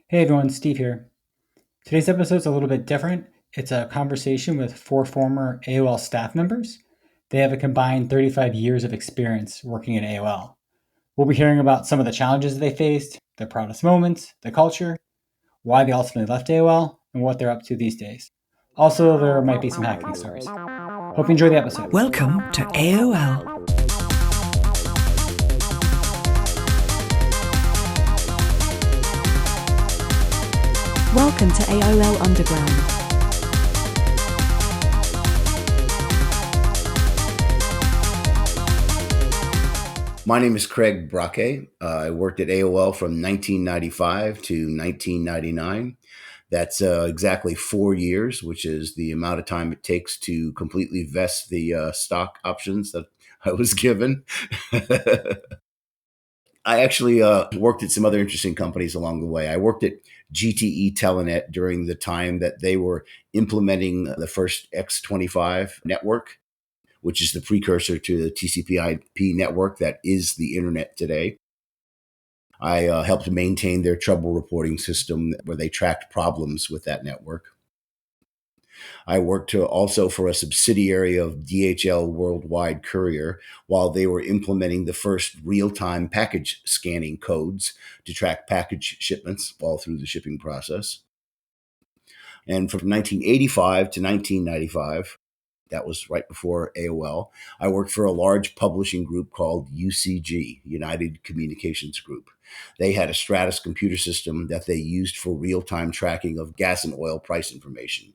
Hey everyone, Steve here. Today's episode is a little bit different. It's a conversation with 4 former AOL staff members. They have a combined 35 years of experience working at AOL. We'll be hearing about some of the challenges they faced, their proudest moments, the culture, why they ultimately left AOL, and what they're up to these days. Also, there might be some hacking stories. Hope you enjoy the episode. Welcome to AOL. Welcome to AOL Underground. My name is Craig Braquet. I worked at AOL from 1995 to 1999. That's exactly 4 years, which is the amount of time it takes to completely vest the stock options that I was given. I actually worked at some other interesting companies along the way. I worked at GTE Telenet during the time that they were implementing the first X25 network, which is the precursor to the TCP/IP network that is the internet today. I helped maintain their trouble reporting system where they tracked problems with that network. I worked also for a subsidiary of DHL Worldwide Courier while they were implementing the first real-time package scanning codes to track package shipments all through the shipping process. And from 1985 to 1995, that was right before AOL, I worked for a large publishing group called UCG, United Communications Group. They had a Stratus computer system that they used for real-time tracking of gas and oil price information.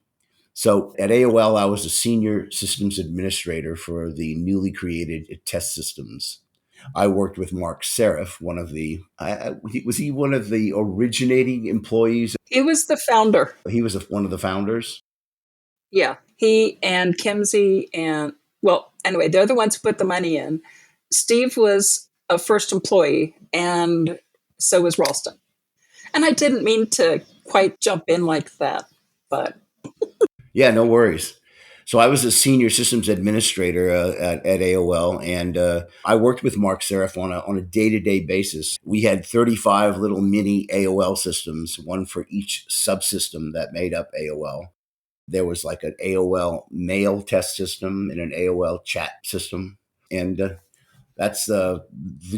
So at AOL, I was a senior systems administrator for the newly created test systems. I worked with Mark Serif, was he one of the originating employees? He was the founder. He was one of the founders? Yeah, he and Kimsey anyway, they're the ones who put the money in. Steve was a first employee, and so was Ralston. And I didn't mean to quite jump in like that, but... Yeah, no worries. So I was a senior systems administrator at AOL, and I worked with Mark Serif on a day-to-day basis. We had 35 little mini AOL systems, one for each subsystem that made up AOL. There was like an AOL mail test system and an AOL chat system, and that's the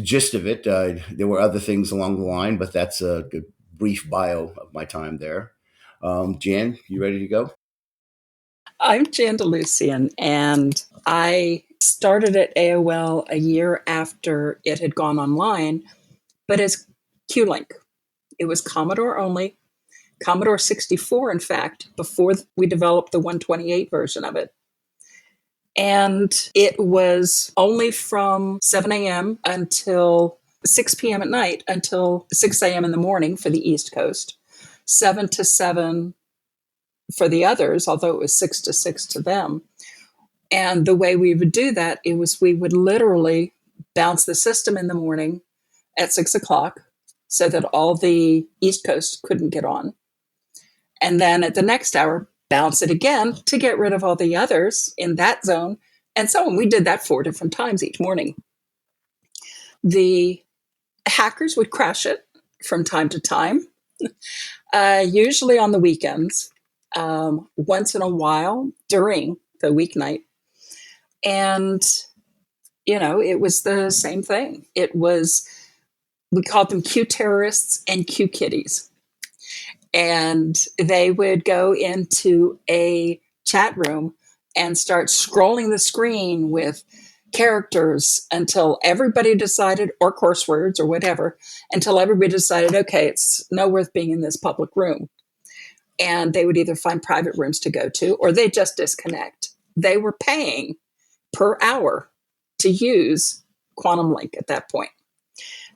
gist of it. There were other things along the line, but that's a good brief bio of my time there. Jan, you ready to go? I'm Jan DeLucien, and I started at AOL a year after it had gone online, but as Q-Link. It was Commodore only, Commodore 64, in fact, before we developed the 128 version of it. And it was only from 7 a.m. until 6 p.m. at night until 6 a.m. in the morning for the East Coast, 7 to 7 for the others, although it was 6 to 6 to them. And the way we would do that, we would literally bounce the system in the morning at 6 o'clock so that all the East Coast couldn't get on. And then at the next hour, bounce it again to get rid of all the others in that zone. And so on. We did that 4 different times each morning. The hackers would crash it from time to time, usually on the weekends. Once in a while during the weeknight. And, it was the same thing. We called them Q terrorists and Q kitties. And they would go into a chat room and start scrolling the screen with characters until everybody decided, or course words or whatever, until everybody decided, okay, it's no worth being in this public room. And they would either find private rooms to go to, or they just disconnect. They were paying per hour to use Quantum Link at that point.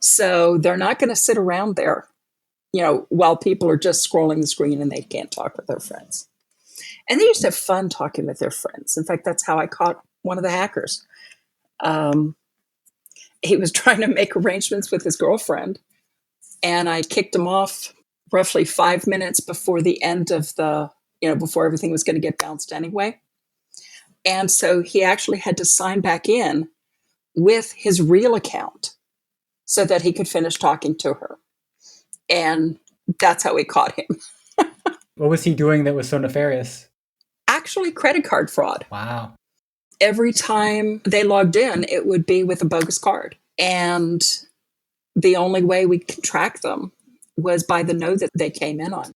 So they're not going to sit around there, while people are just scrolling the screen and they can't talk with their friends. And they used to have fun talking with their friends. In fact, that's how I caught one of the hackers. He was trying to make arrangements with his girlfriend, and I kicked him off roughly 5 minutes before the end of before everything was going to get bounced anyway. And so he actually had to sign back in with his real account so that he could finish talking to her. And That's how we caught him. What was he doing that was so nefarious? Actually, credit card fraud. Wow. Every time they logged in, it would be with a bogus card. And the only way we could track them was by the node that they came in on.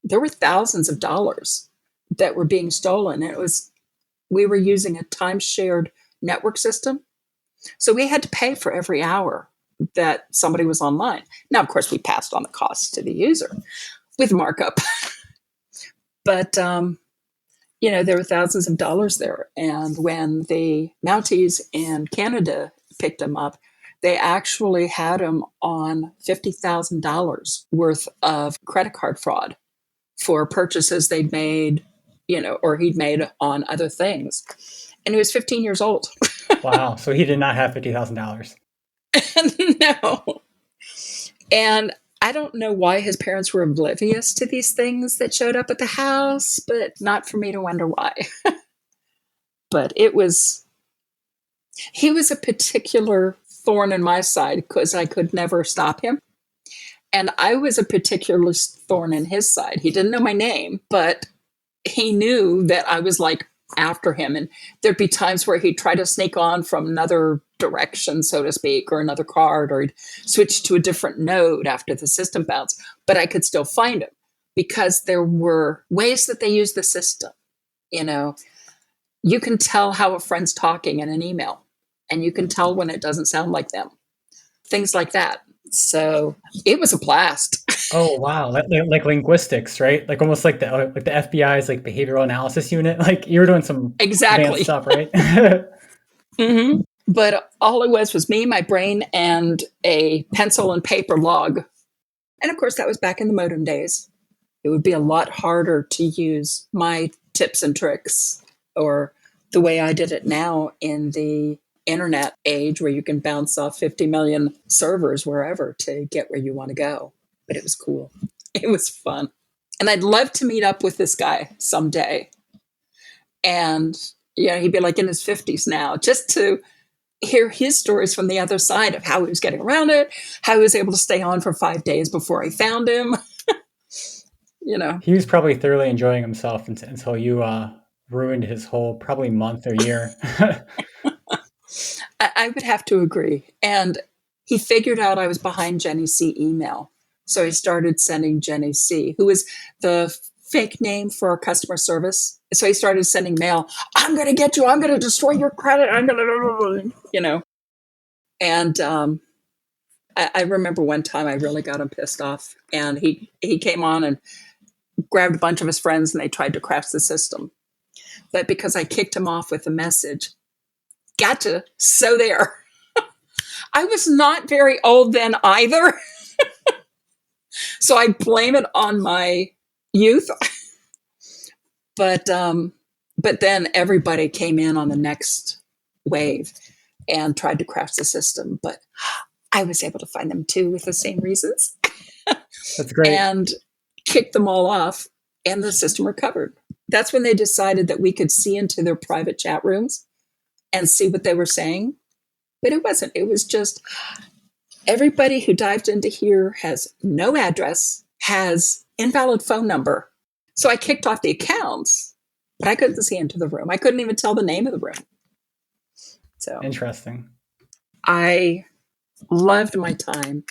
There were thousands of dollars that were being stolen. We were using a time-shared network system. So we had to pay for every hour that somebody was online. Now, of course, we passed on the costs to the user with markup. But, there were thousands of dollars there. And when the Mounties in Canada picked them up, they actually had him on $50,000 worth of credit card fraud for purchases they'd made, or he'd made on other things. And he was 15 years old. Wow. So he did not have $50,000. No. And I don't know why his parents were oblivious to these things that showed up at the house, but not for me to wonder why. But he was a particular thorn in my side because I could never stop him. And I was a particular thorn in his side. He didn't know my name, but he knew that I was like after him. And there'd be times where he'd try to sneak on from another direction, so to speak, or another card, or he'd switch to a different node after the system bounced. But I could still find him because there were ways that they used the system. You can tell how a friend's talking in an email, and you can tell when it doesn't sound like them. Things like that. So it was a blast. Oh wow, like linguistics, right? Like almost like the FBI's like behavioral analysis unit. Like you were doing some Exactly advanced stuff, right? Mm-hmm. But all it was me, my brain, and a pencil and paper log. And of course, that was back in the modem days. It would be a lot harder to use my tips and tricks or the way I did it now in the internet age where you can bounce off 50 million servers wherever to get where you want to go. But it was cool. It was fun. And I'd love to meet up with this guy someday. And, he'd be like in his 50s now, just to hear his stories from the other side of how he was getting around it, how he was able to stay on for 5 days before I found him. He was probably thoroughly enjoying himself until you ruined his whole probably month or year. I would have to agree. And he figured out I was behind Jenny C email. So he started sending Jenny C, who was the fake name for our customer service. So he started sending mail. I'm going to get you. I'm going to destroy your credit. I'm going to, And I remember one time I really got him pissed off. And he came on and grabbed a bunch of his friends and they tried to crash the system. But because I kicked him off with a message, gotcha, so there. I was not very old then either. So I blame it on my youth. But then everybody came in on the next wave and tried to crash the system. But I was able to find them too with the same reasons. That's great. And kicked them all off and the system recovered. That's when they decided that we could see into their private chat rooms and see what they were saying. But it wasn't. It was just everybody who dived into here has no address, has invalid phone number. So I kicked off the accounts, but I couldn't see into the room. I couldn't even tell the name of the room. So interesting. I loved my time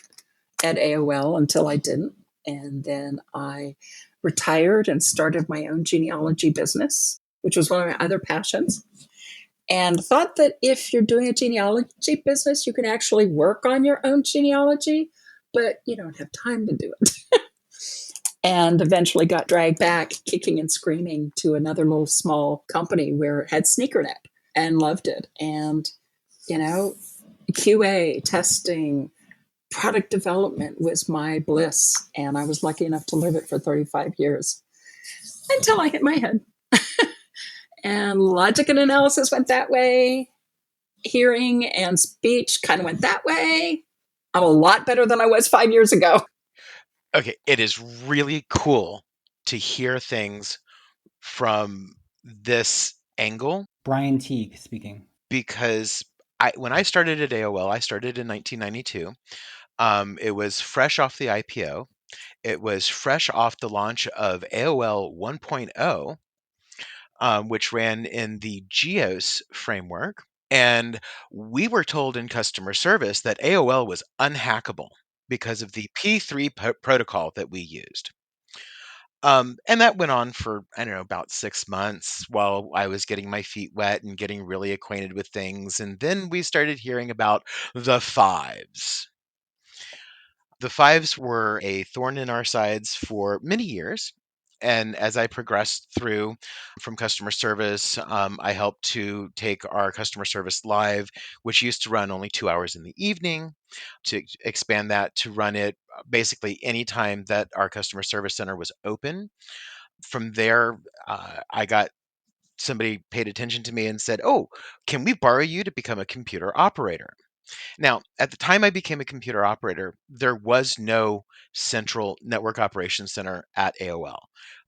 at AOL until I didn't. And then I retired and started my own genealogy business, which was one of my other passions. And thought that if you're doing a genealogy business, you can actually work on your own genealogy, but you don't have time to do it. And eventually got dragged back, kicking and screaming, to another little small company where it had SneakerNet and loved it. And, QA, testing, product development was my bliss. And I was lucky enough to live it for 35 years until I hit my head. And logic and analysis went that way. Hearing and speech kind of went that way. I'm a lot better than I was 5 years ago. Okay, it is really cool to hear things from this angle. Bryan Teague speaking. Because when I started at AOL, I started in 1992. It was fresh off the IPO. It was fresh off the launch of AOL 1.0, which ran in the GEOS framework. And we were told in customer service that AOL was unhackable because of the P3 protocol that we used. And that went on for, I don't know, about 6 months while I was getting my feet wet and getting really acquainted with things. And then we started hearing about the fives. The fives were a thorn in our sides for many years. And as I progressed through from customer service, I helped to take our customer service live, which used to run only 2 hours in the evening, to expand that to run it basically anytime that our customer service center was open. From there, I got somebody paid attention to me and said, "Oh, can we borrow you to become a computer operator?" Now, at the time I became a computer operator, there was no central network operations center at AOL.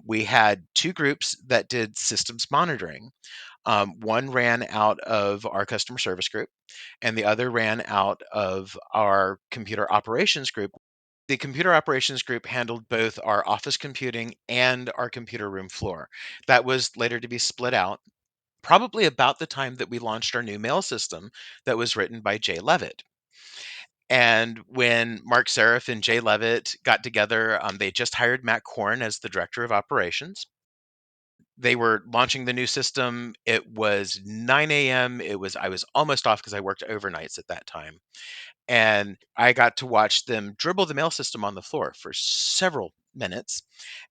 We had two groups that did systems monitoring. One ran out of our customer service group, and the other ran out of our computer operations group. The computer operations group handled both our office computing and our computer room floor. That was later to be split out, probably about the time that we launched our new mail system that was written by Jay Levitt. And when Mark Serif and Jay Levitt got together, they just hired Matt Korn as the director of operations. They were launching the new system. It was 9 a.m. I was almost off because I worked overnights at that time. And I got to watch them dribble the mail system on the floor for several minutes.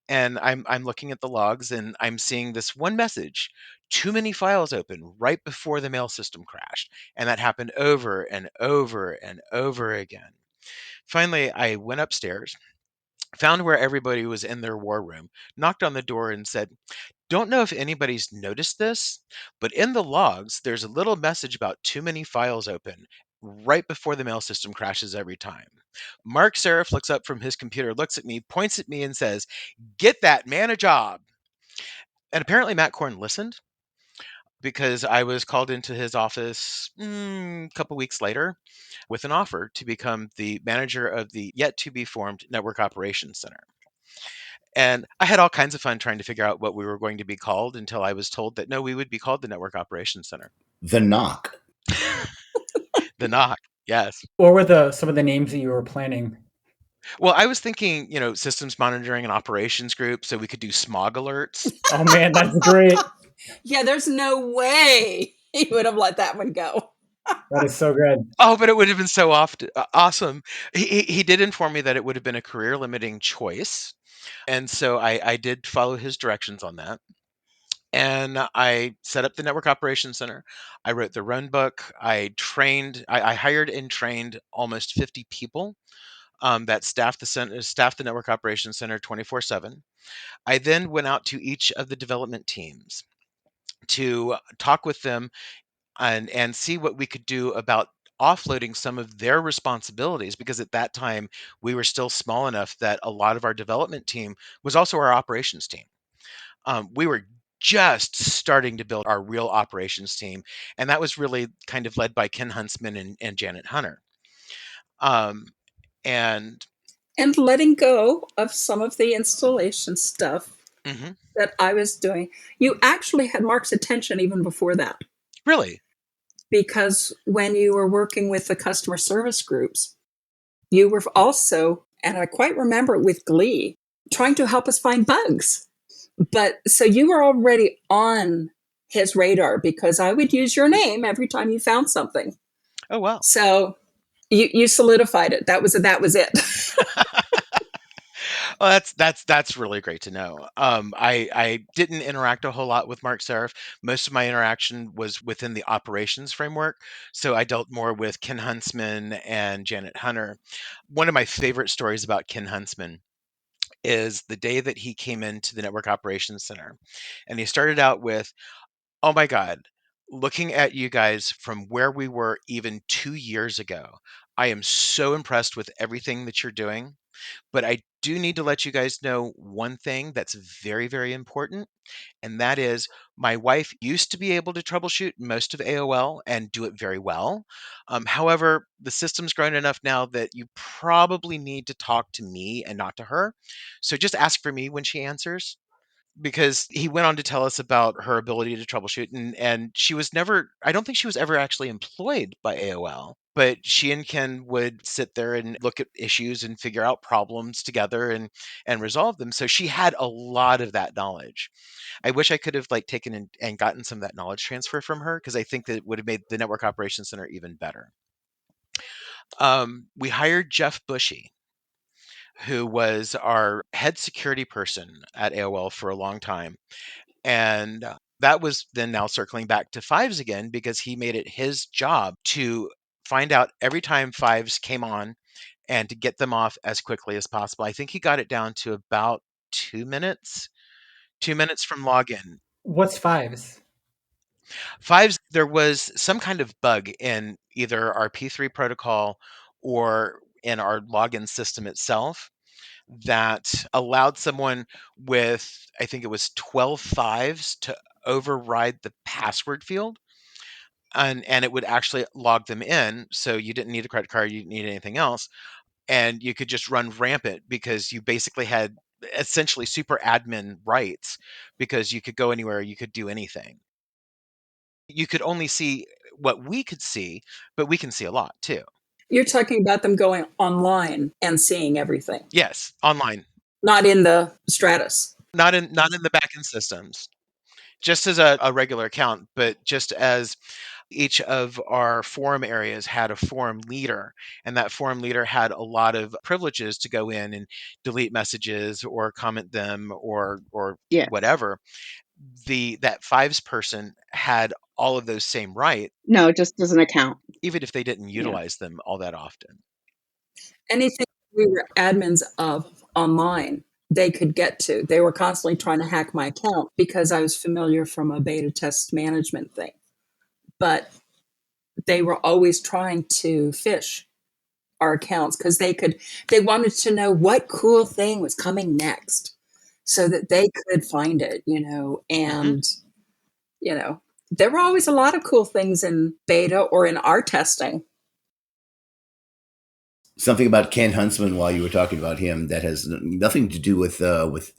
And I'm looking at the logs and I'm seeing this one message: too many files open right before the mail system crashed. And that happened over and over and over again. Finally, I went upstairs, found where everybody was in their war room, knocked on the door and said, "Don't know if anybody's noticed this, but in the logs, there's a little message about too many files open right before the mail system crashes every time." Mark Serif looks up from his computer, looks at me, points at me, and says, "Get that man a job." And apparently Matt Korn listened, because I was called into his office a couple weeks later with an offer to become the manager of the yet to be formed Network Operations Center. And I had all kinds of fun trying to figure out what we were going to be called until I was told that no, we would be called the Network Operations Center. The knock. The knock, yes. What were some of the names that you were planning? Well, I was thinking, systems monitoring and operations group, so we could do smog alerts. Oh man, that's great. Yeah, there's no way he would have let that one go. That is so good. Oh, but it would have been so awesome. He did inform me that it would have been a career limiting choice. And so I did follow his directions on that. And I set up the Network Operations Center. I wrote the run book. I hired and trained almost 50 people that staffed the Network Operations Center 24/7. I then went out to each of the development teams to talk with them and see what we could do about offloading some of their responsibilities, because at that time we were still small enough that a lot of our development team was also our operations team. We were just starting to build our real operations team, and that was really kind of led by Ken Huntsman and Janet Hunter. Um, and And letting go of some of the installation stuff mhm, that I was doing. You actually had Mark's attention even before that, really, because when you were working with the customer service groups, you were also, and I quite remember it with glee, trying to help us find bugs. But so you were already on his radar, because I would use your name every time you found something. oh wow. So you solidified it. That was it. Well, that's really great to know. I didn't interact a whole lot with Mark Serif. Most of my interaction was within the operations framework, so I dealt more with Ken Huntsman and Janet Hunter. One of my favorite stories about Ken Huntsman is the day that he came into the Network Operations Center, and he started out with, "Oh my God, looking at you guys from where we were even 2 years ago, I am so impressed with everything that you're doing, but I do need to let you guys know one thing that's very, very important. And that is my wife used to be able to troubleshoot most of AOL and do it very well. However, the system's grown enough now that you probably need to talk to me and not to her. So just ask for me when she answers, because he went on to tell us about her ability to troubleshoot, and she was never, I don't think she was ever actually employed by AOL, but she and Ken would sit there and look at issues and figure out problems together and resolve them. So she had a lot of that knowledge. I wish I could have like taken and gotten some of that knowledge transfer from her, because I think that it would have made the network operations center even better. We hired Jeff Bushy, who was our head security person at AOL for a long time. And that was then now circling back to fives again, because he made it his job to find out every time fives came on and to get them off as quickly as possible. I think he got it down to about 2 minutes, 2 minutes from login. What's fives? Fives, there was some kind of bug in either our P3 protocol or in our login system itself that allowed someone with, I think it was 12 fives, to override the password field. And it would actually log them in. So you didn't need a credit card, you didn't need anything else. And you could just run rampant, because you basically had essentially super admin rights, because you could go anywhere, you could do anything. You could only see what we could see, but we can see a lot too. You're talking about them going online and seeing everything, Yes, online, not in the Stratus. not in the backend systems, just as a regular account, but just as each of our forum areas had a forum leader, and that forum leader had a lot of privileges to go in and delete messages or comment them or Yeah. whatever. That fives person had all of those same rights, No, it just doesn't account. even if they didn't utilize them all that often. Anything we were admins of online, they could get to. They were constantly trying to hack my account because I was familiar from a beta test management thing. But they were always trying to fish our accounts because they wanted to know what cool thing was coming next so that they could find it, and there were always a lot of cool things in beta or in our testing. Something about Ken Huntsman while you were talking about him that has nothing to do with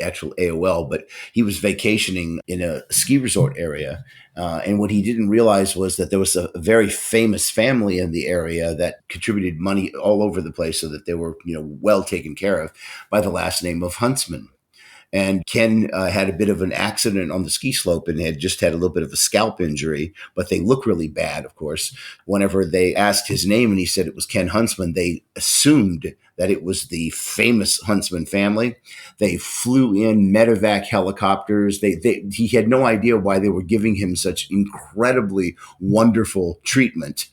actual AOL, but he was vacationing in a ski resort area. And what he didn't realize was that there was a very famous family in the area that contributed money all over the place so that they were, well taken care of, by the last name of Huntsman. And Ken had a bit of an accident on the ski slope and had just had a little bit of a scalp injury, but they look really bad, of course. Whenever they asked his name and he said it was Ken Huntsman, they assumed that it was the famous Huntsman family. They flew in medevac helicopters. He had no idea why they were giving him such incredibly wonderful treatment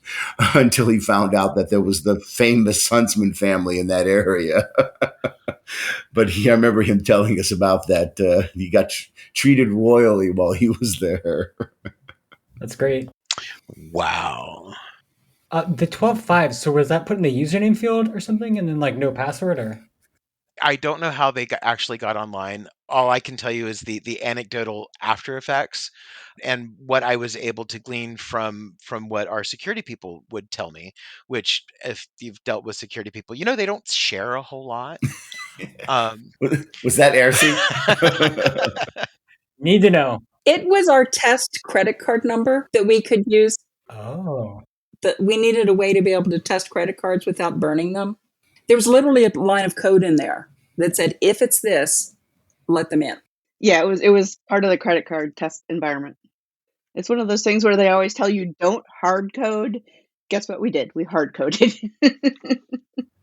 until he found out that there was the famous Huntsman family in that area. But I remember him telling us about that. He got treated royally while he was there. That's great. Wow. The 12 fives, so was that put in the username field or something and then like no password or? I don't know how they actually got online. All I can tell you is the anecdotal after effects and what I was able to glean from what our security people would tell me, which if you've dealt with security people, they don't share a whole lot. Was that Erci? Need to know. It was our test credit card number that we could use. Oh. We needed a way to be able to test credit cards without burning them. There was literally a line of code in there that said, if it's this, let them in. Yeah, it was part of the credit card test environment. It's one of those things where they always tell you don't hard code. Guess what we did? We hard coded.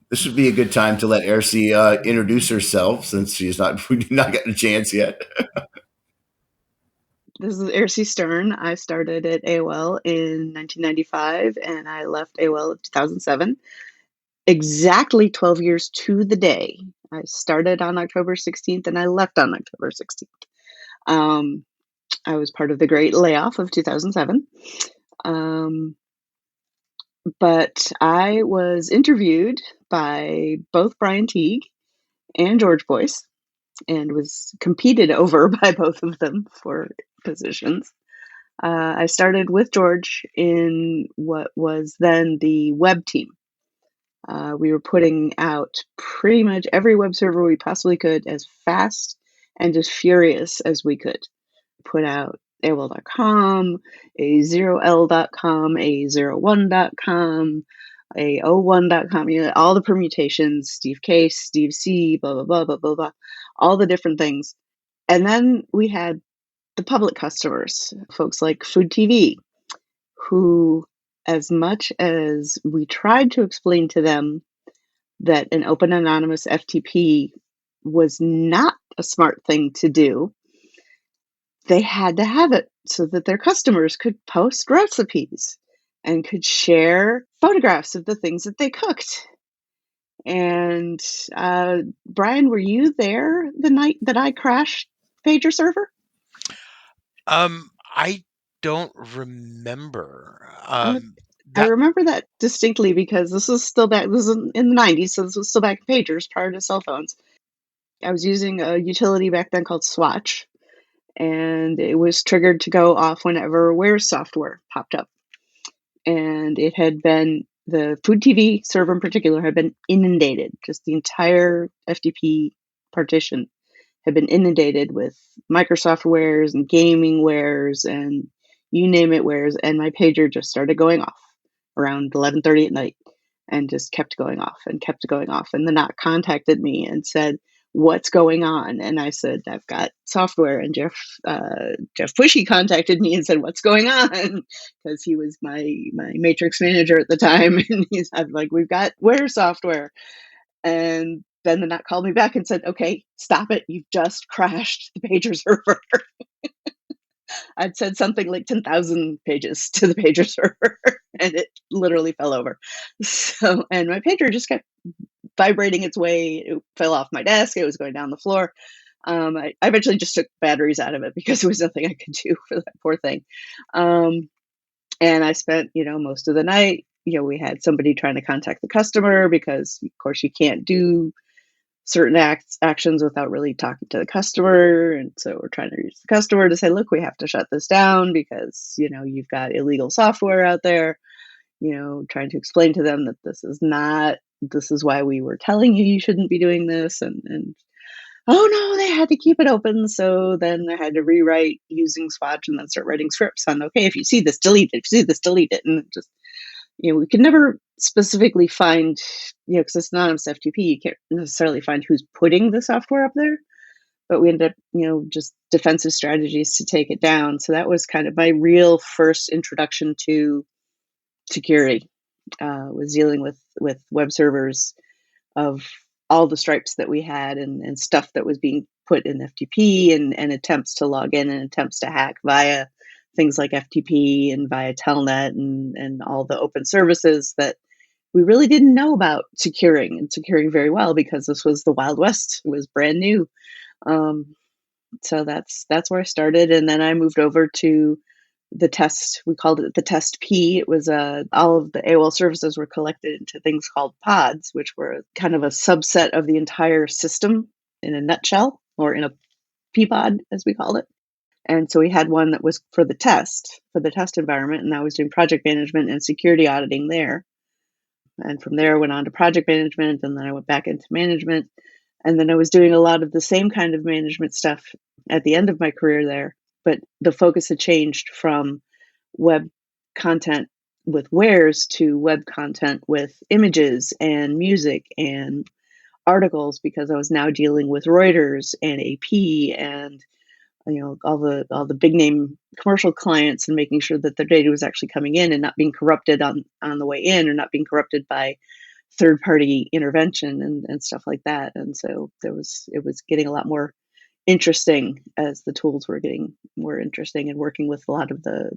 This would be a good time to let Erci introduce herself, since we've not gotten a chance yet. This is Erci Stern. I started at AOL in 1995 and I left AOL in 2007. Exactly 12 years to the day. I started on October 16th and I left on October 16th. I was part of the great layoff of 2007. But I was interviewed by both Bryan Teague and George Boyce and was competed over by both of them for positions. I started with George in what was then the web team. We were putting out pretty much every web server we possibly could as fast and as furious as we could. Put out AOL.com, a0l.com, a01.com, a01.com, all the permutations, Steve Case, Steve C, blah, blah, blah, blah, blah, blah, all the different things. And then we had the public customers, folks like Food TV, who, as much as we tried to explain to them that an open anonymous FTP was not a smart thing to do, they had to have it so that their customers could post recipes and could share photographs of the things that they cooked. And Bryan, were you there the night that I crashed Pager server? I don't remember. I remember that distinctly because this was still back. This was in the 90s, so this was still back in pagers prior to cell phones. I was using a utility back then called Swatch, and it was triggered to go off whenever Where's software popped up. And it had been, the Food TV server in particular had been inundated. Just the entire FTP partition had been inundated with Microsoft wares and gaming wares and you name it wares. And my pager just started going off around 11:30 at night and just kept going off and kept going off. And the NOC contacted me and said, "What's going on?" And I said, "I've got software." And Jeff Pushy contacted me and said, "What's going on?" Because he was my matrix manager at the time. And he's like, "We've got Where software." And then the NOC called me back and said, "Okay, stop it. You've just crashed the pager server." I'd said something like 10,000 pages to the pager server and it literally fell over. So, and my pager just kept vibrating its way. It fell off my desk. It was going down the floor. I eventually just took batteries out of it because there was nothing I could do for that poor thing. And I spent, most of the night, we had somebody trying to contact the customer because, of course, you can't do certain actions without really talking to the customer. And so we're trying to reach the customer to say, "Look, we have to shut this down because, you've got illegal software out there," trying to explain to them that this is why we were telling you shouldn't be doing this. And oh no, they had to keep it open. So then I had to rewrite using Swatch and then start writing scripts on, okay, if you see this, delete it. If you see this, delete it. And just, we could never specifically find, because it's anonymous FTP, you can't necessarily find who's putting the software up there. But we ended up, just defensive strategies to take it down. So that was kind of my real first introduction to security, was dealing with web servers of all the stripes that we had and stuff that was being put in FTP and attempts to log in and attempts to hack via things like FTP and via Telnet and all the open services that we really didn't know about securing very well because this was the Wild West. It was brand new. So that's where I started. And then I moved over to the test. We called it the test P. It was all of the AOL services were collected into things called pods, which were kind of a subset of the entire system in a nutshell, or in a P pod, as we called it. And so we had one that was for the test environment, and I was doing project management and security auditing there. And from there, I went on to project management, and then I went back into management. And then I was doing a lot of the same kind of management stuff at the end of my career there. But the focus had changed from web content with wares to web content with images and music and articles, because I was now dealing with Reuters and AP and all the big name commercial clients, and making sure that their data was actually coming in and not being corrupted on the way in, or not being corrupted by third party intervention and stuff like that. And so it was getting a lot more interesting as the tools were getting more interesting, and working with a lot of the,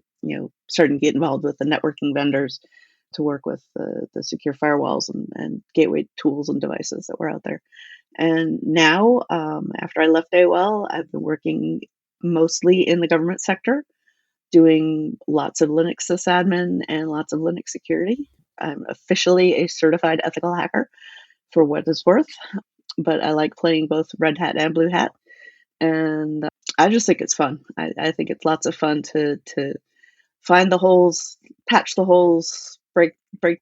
starting to get involved with the networking vendors to work with the secure firewalls and gateway tools and devices that were out there. And now, after I left AOL, I've been working mostly in the government sector, doing lots of Linux sysadmin and lots of Linux security. I'm officially a certified ethical hacker for what it's worth, but I like playing both red hat and blue hat. And I just think it's fun. I think it's lots of fun to find the holes, patch the holes, break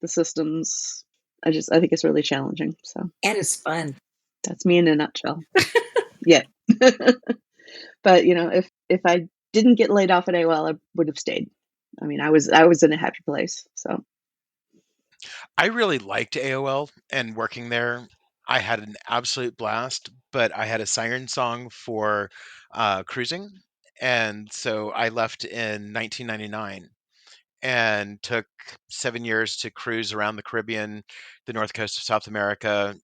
the systems. I think it's really challenging. So, And it's fun. that's me in a nutshell. Yeah. But if I didn't get laid off at AOL, I would have stayed. I mean, I was in a happy place. So I really liked AOL and working there. I had an absolute blast, but I had a siren song for cruising. And so I left in 1999 and took 7 years to cruise around the Caribbean, the north coast of South America,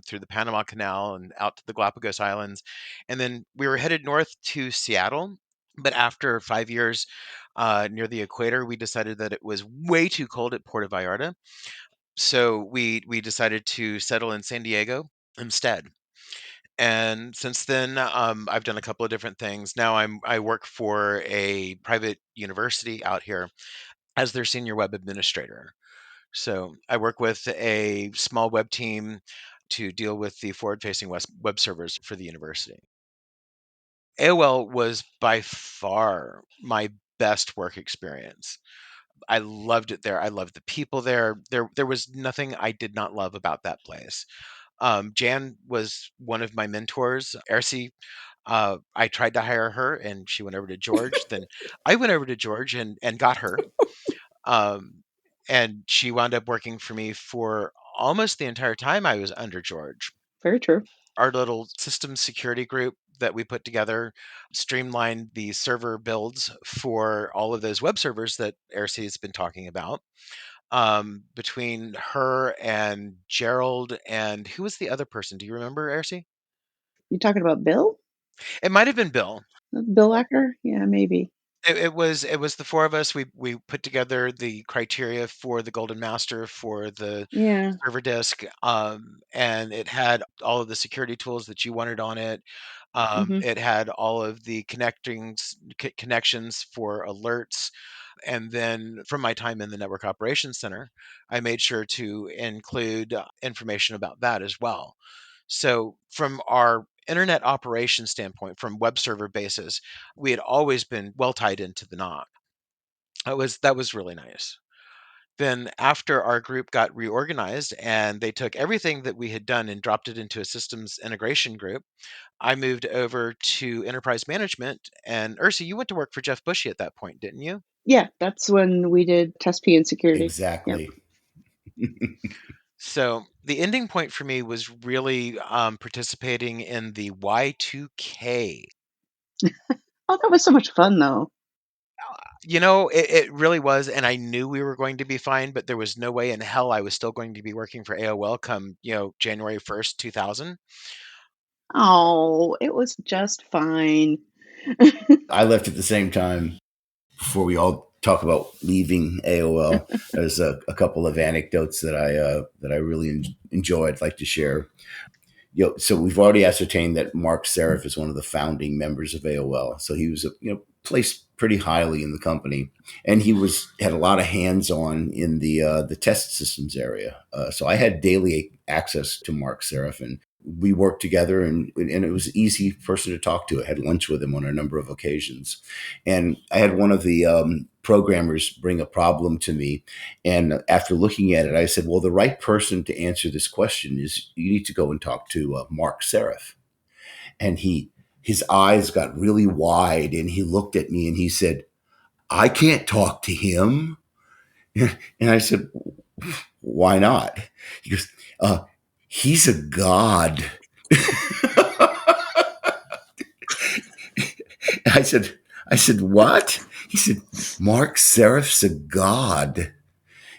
through the Panama Canal and out to the Galapagos Islands. And then we were headed north to Seattle. But after 5 years near the equator, we decided that it was way too cold at Puerto Vallarta. So we decided to settle in San Diego instead. And since then, I've done a couple of different things. Now I work for a private university out here as their senior web administrator. So I work with a small web team to deal with the forward-facing web servers for the university. AOL was by far my best work experience. I loved it there. I loved the people there. There was nothing I did not love about that place. Jan was one of my mentors. Erci, I tried to hire her, and she went over to George. Then I went over to George and got her. And she wound up working for me for almost the entire time I was under George. very true. Our little system security group that we put together streamlined the server builds for all of those web servers that Erci has been talking about. Between her and Gerald and who was the other person? Do you remember, Erci? You talking about Bill? It might have been Bill. Bill Acker? Yeah, maybe. It was the four of us. We put together the criteria for the Golden Master for the Yeah. server disk, and it had all of the security tools that you wanted on it. It had all of the connections for alerts. And then from my time in the Network Operations Center, I made sure to include information about that as well. So from our internet operation standpoint, from web server basis, we had always been well tied into the NOC. That was really nice. Then after our group got reorganized and they took everything that we had done and dropped it into a systems integration group, I moved over to enterprise management. And Erci, you went to work for Jeff Bushy at that point, didn't you? Yeah, that's when we did test P and security. Exactly. Yep. So the ending point for me was really participating in the Y2K. Oh, that was so much fun, though. It really was, and I knew we were going to be fine, but there was no way in hell I was still going to be working for AOL come, January 1st, 2000. Oh, it was just fine. I left at the same time. Before we all talk about leaving AOL, there's a couple of anecdotes that I really enjoyed, like to share. So we've already ascertained that Mark Serif is one of the founding members of AOL. So he was placed pretty highly in the company, and he had a lot of hands-on in the test systems area. So I had daily access to Mark Serif, and we worked together, and it was an easy person to talk to. I had lunch with him on a number of occasions. And I had one of the programmers bring a problem to me. And after looking at it, I said, well, the right person to answer this question is you need to go and talk to Mark Serif. And his eyes got really wide, and he looked at me and he said, I can't talk to him. And I said, why not? He goes, he's a god. I said, what? He said, Mark Serif's a god.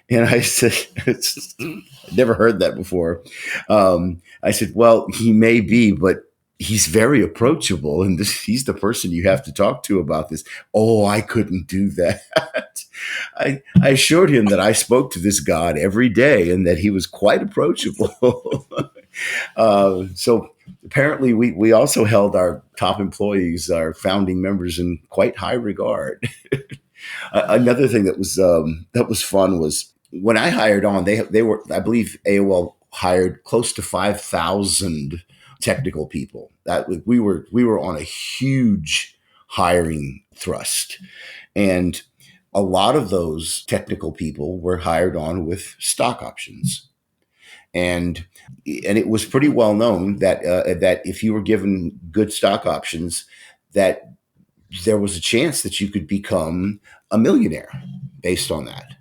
And I said, never heard that before. I said, well, he may be, but he's very approachable, and he's the person you have to talk to about this. Oh, I couldn't do that. I assured him that I spoke to this god every day and that he was quite approachable. So apparently we also held our top employees, our founding members, in quite high regard. Another thing that was fun was when I hired on, they were, I believe AOL hired close to 5,000 technical people. That we were on a huge hiring thrust, and a lot of those technical people were hired on with stock options. And it was pretty well known that that if you were given good stock options, that there was a chance that you could become a millionaire based on that,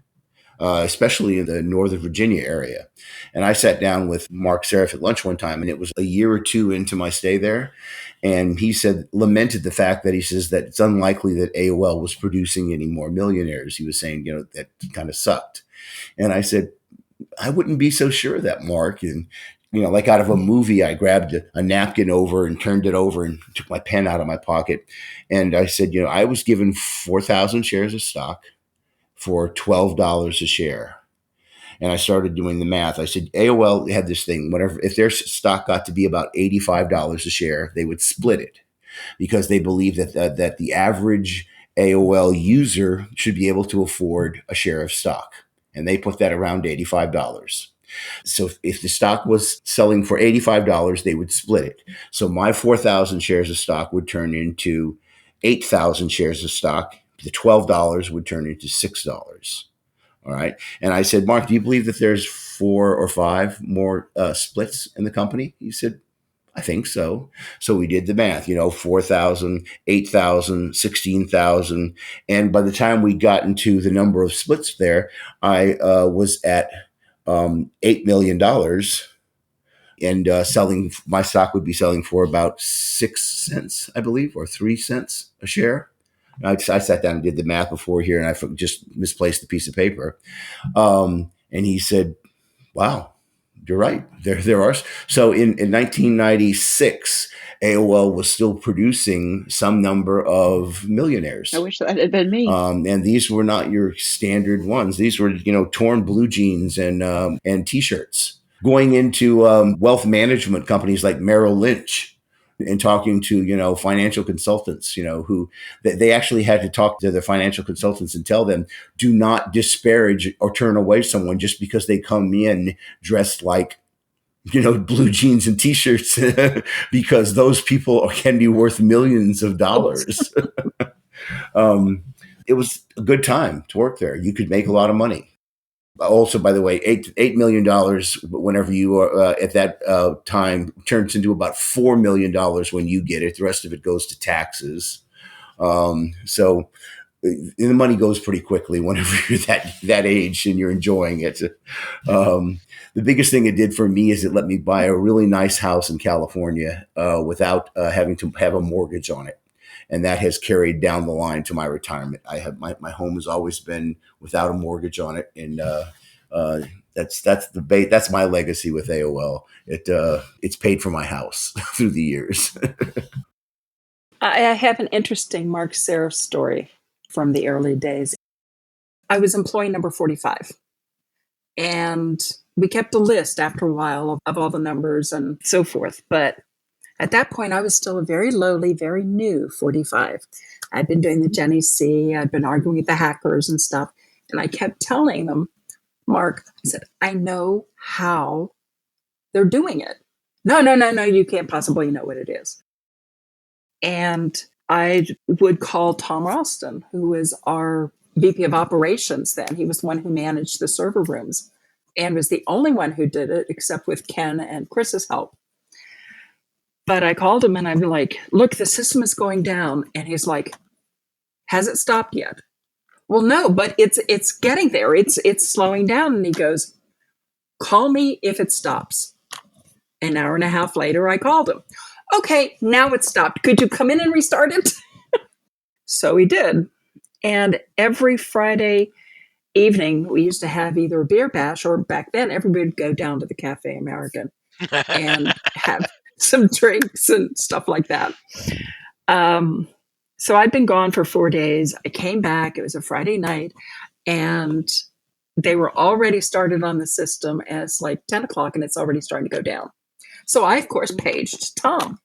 especially in the Northern Virginia area. And I sat down with Mark Serif at lunch one time, and it was a year or two into my stay there. And he lamented the fact that he says that it's unlikely that AOL was producing any more millionaires. He was saying, that kind of sucked. And I said, I wouldn't be so sure of that, Mark. And, like out of a movie, I grabbed a napkin over and turned it over and took my pen out of my pocket. And I said, I was given 4,000 shares of stock for $12 a share. And I started doing the math. I said, AOL had this thing, if their stock got to be about $85 a share, they would split it, because they believe that the average AOL user should be able to afford a share of stock. And they put that around $85. So if the stock was selling for $85, they would split it. So my 4,000 shares of stock would turn into 8,000 shares of stock. The $12 would turn into $6. All right. And I said, Mark, do you believe that there's 4 or 5 more splits in the company? He said, I think so. So we did the math, 4,000, 8,000, 16,000. And by the time we got into the number of splits there, I was at $8 million, and my stock would be selling for about 6 cents, I believe, or 3 cents a share. I sat down and did the math before here, and I just misplaced the piece of paper. And he said, wow, you're right. There are. So in 1996, AOL was still producing some number of millionaires. I wish that had been me. And these were not your standard ones. These were, torn blue jeans and T-shirts. Going into wealth management companies like Merrill Lynch, and talking to, financial consultants, who they actually had to talk to their financial consultants and tell them, do not disparage or turn away someone just because they come in dressed like, blue jeans and T-shirts, because those people can be worth millions of dollars. It was a good time to work there. You could make a lot of money. Also, by the way, $8 million, whenever you are at that time, turns into about $4 million when you get it. The rest of it goes to taxes. So the money goes pretty quickly whenever you're that age and you're enjoying it. The biggest thing it did for me is it let me buy a really nice house in California without having to have a mortgage on it. And that has carried down the line to my retirement. I have my home has always been without a mortgage on it, and that's my legacy with AOL. It's paid for my house through the years. I have an interesting Mark Serif story from the early days. I was employee number 45, and we kept a list after a while of all the numbers and so forth, but at that point, I was still a very lowly, very new 45. I'd been doing the Jenny C. I'd been arguing with the hackers and stuff. And I kept telling them, Mark, I said, I know how they're doing it. No, you can't possibly know what it is. And I would call Tom Ralston, who was our VP of operations then. He was the one who managed the server rooms and was the only one who did it, except with Ken and Chris's help. But I called him and I'm like, look, the system is going down. And he's like, has it stopped yet? Well, no, but it's getting there. It's slowing down. And he goes, call me if it stops. An hour and a half later, I called him. Okay, now it's stopped. Could you come in and restart it? So he did. And every Friday evening, we used to have either a beer bash, or back then, everybody would go down to the Cafe American and have some drinks and stuff like that. So I'd been gone for 4 days. I came back. It was a Friday night, and they were already started on the system as like 10 o'clock, and it's already starting to go down. So I, of course, paged Tom.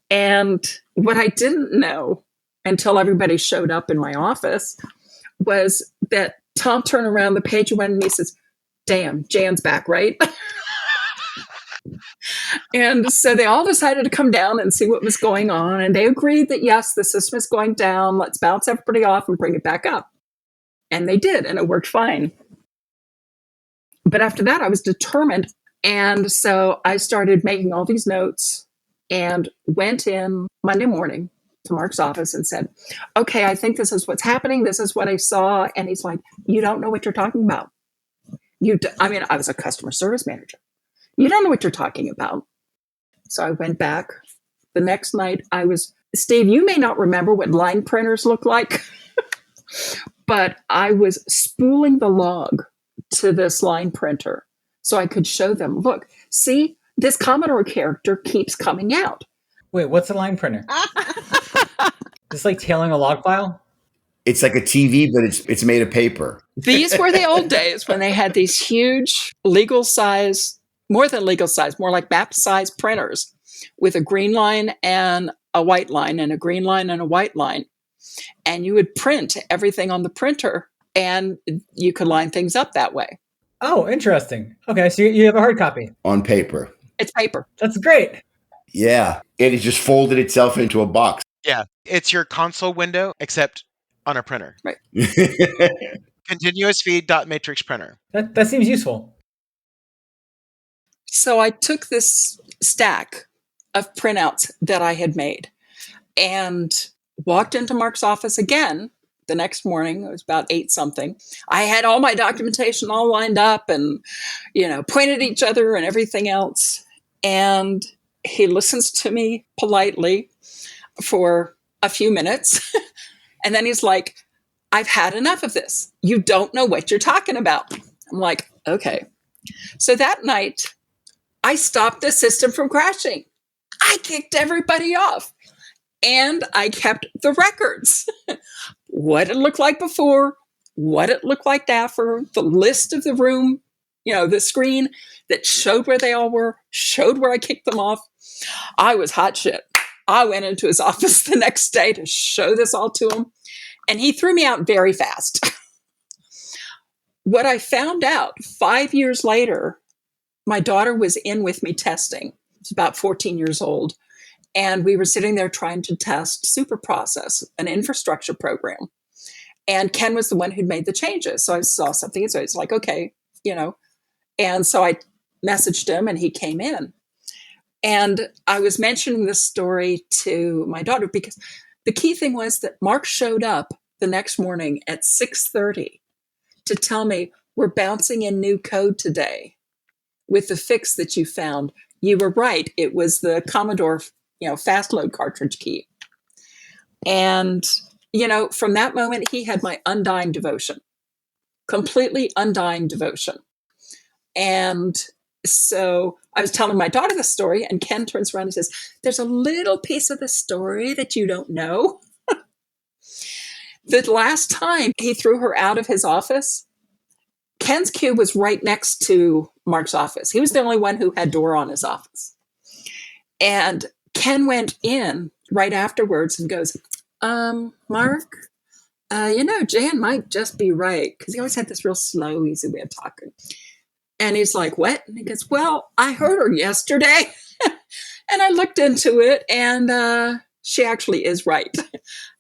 And what I didn't know until everybody showed up in my office was that Tom turned around, the page went, and he says, damn, Jan's back, right? And so they all decided to come down and see what was going on. And they agreed that, yes, the system is going down. Let's bounce everybody off and bring it back up. And they did, and it worked fine. But after that, I was determined. And so I started making all these notes and went in Monday morning to Mark's office and said, okay, I think this is what's happening. This is what I saw. And he's like, you don't know what you're talking about. I was a customer service manager. You don't know what you're talking about. So I went back. The next night Steve, you may not remember what line printers look like, but I was spooling the log to this line printer so I could show them, look, see, this Commodore character keeps coming out. Wait, what's a line printer? It's like tailing a log file? It's like a TV, but it's made of paper. These were the old days when they had these huge legal size, more than legal size, more like map size printers with a green line and a white line and a green line and a white line. And you would print everything on the printer and you could line things up that way. Oh, interesting. Okay, so you have a hard copy. On paper. It's paper. That's great. Yeah. It just folded itself into a box. Yeah. It's your console window, except on a printer. Right. Continuous feed dot matrix printer. That seems useful. So I took this stack of printouts that I had made and walked into Mark's office again the next morning. It was about 8-something. I had all my documentation all lined up and, pointed at each other and everything else. And he listens to me politely for a few minutes. And then he's like, I've had enough of this. You don't know what you're talking about. I'm like, okay. So that night, I stopped the system from crashing. I kicked everybody off. And I kept the records. What it looked like before, what it looked like after, the list of the room, the screen that showed where they all were, showed where I kicked them off. I was hot shit. I went into his office the next day to show this all to him. And he threw me out very fast. What I found out 5 years later, my daughter was in with me testing. She's about 14 years old. And we were sitting there trying to test SuperProcess, an infrastructure program. And Ken was the one who'd made the changes. So I saw something. And so it's like, okay, And so I messaged him and he came in. And I was mentioning this story to my daughter because the key thing was that Mark showed up the next morning at 6:30 to tell me, we're bouncing in new code today with the fix that you found. You were right. It was the Commodore, fast load cartridge key. And, from that moment, he had my undying devotion, completely undying devotion. And so I was telling my daughter the story, and Ken turns around and says, there's a little piece of the story that you don't know. The last time he threw her out of his office, Ken's cube was right next to Mark's office. He was the only one who had door on his office. And Ken went in right afterwards and goes, Mark, Jan might just be right. Because he always had this real slow, easy way of talking. And he's like, what? And he goes, well, I heard her yesterday. And I looked into it, and she actually is right.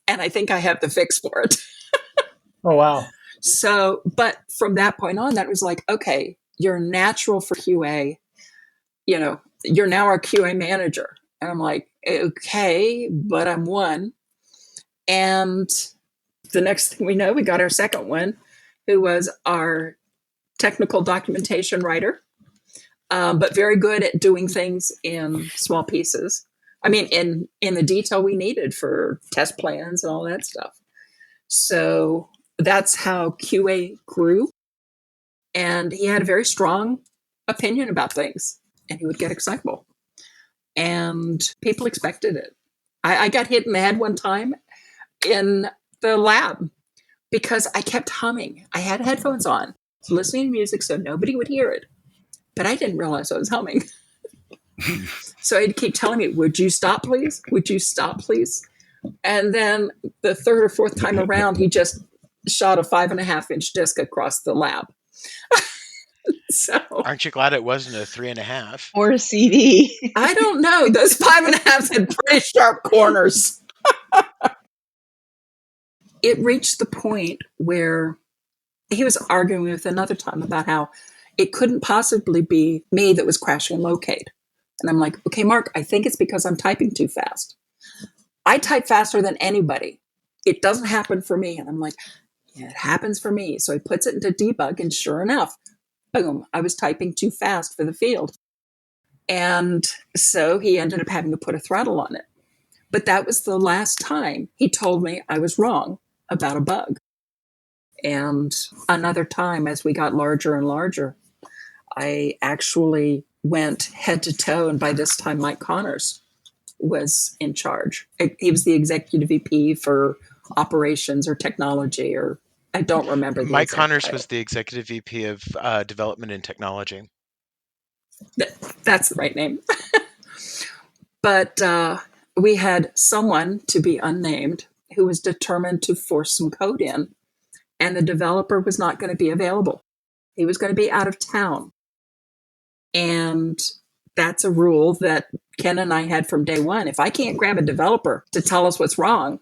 And I think I have the fix for it. Oh, wow. So, but from that point on, that was like, okay, you're natural for QA. You're now our QA manager. And I'm like, okay, but I'm one. And the next thing we know, we got our second one, who was our technical documentation writer, but very good at doing things in small pieces. I mean, in the detail we needed for test plans and all that stuff. So that's how QA grew. And he had a very strong opinion about things, and he would get excitable. And people expected it. I got hit in the head one time in the lab because I kept humming. I had headphones on, listening to music so nobody would hear it. But I didn't realize I was humming. So he'd keep telling me, would you stop, please? Would you stop, please? And then the third or fourth time around, he just shot a 5.5-inch disc across the lab. So Aren't you glad it wasn't a 3.5? Or a CD. I don't know. Those 5.5s had pretty sharp corners. It reached the point where he was arguing with another time about how it couldn't possibly be me that was crashing locate. And I'm like, okay, Mark, I think it's because I'm typing too fast. I type faster than anybody. It doesn't happen for me. And I'm like, yeah, it happens for me. So he puts it into debug, and sure enough, boom, I was typing too fast for the field. And so he ended up having to put a throttle on it. But that was the last time he told me I was wrong about a bug. And another time, as we got larger and larger, I actually went head to toe. And by this time, Mike Connors was in charge. He was the executive VP for operations or technology, or I don't remember. Mike Connors was the executive VP of development and technology. That's the right name. But we had someone, to be unnamed, who was determined to force some code in, and the developer was not going to be available. He was going to be out of town. And that's a rule that Ken and I had from day one. If I can't grab a developer to tell us what's wrong,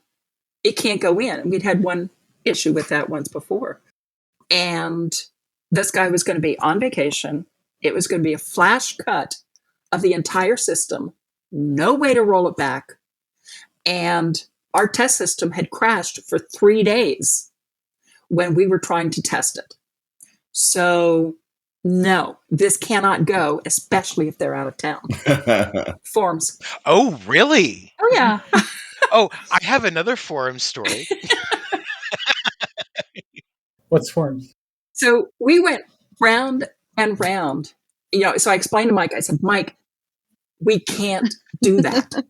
it can't go in. And we'd had one issue with that once before. And this guy was going to be on vacation. It was going to be a flash cut of the entire system, no way to roll it back. And our test system had crashed for 3 days when we were trying to test it. So no, this cannot go, especially if they're out of town. Forms. Oh, really? Oh, yeah. Oh, I have another forum story. What's forms? So we went round and round. So I explained to Mike, I said, Mike, we can't do that.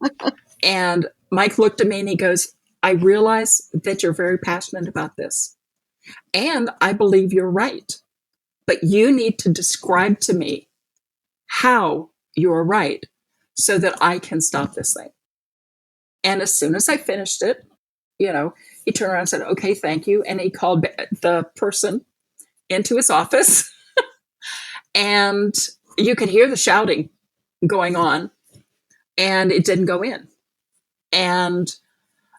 And Mike looked at me and he goes, I realize that you're very passionate about this. And I believe you're right. But you need to describe to me how you're right so that I can stop this thing. And as soon as I finished it, he turned around and said, okay, thank you. And he called the person into his office. And you could hear the shouting going on, and it didn't go in. And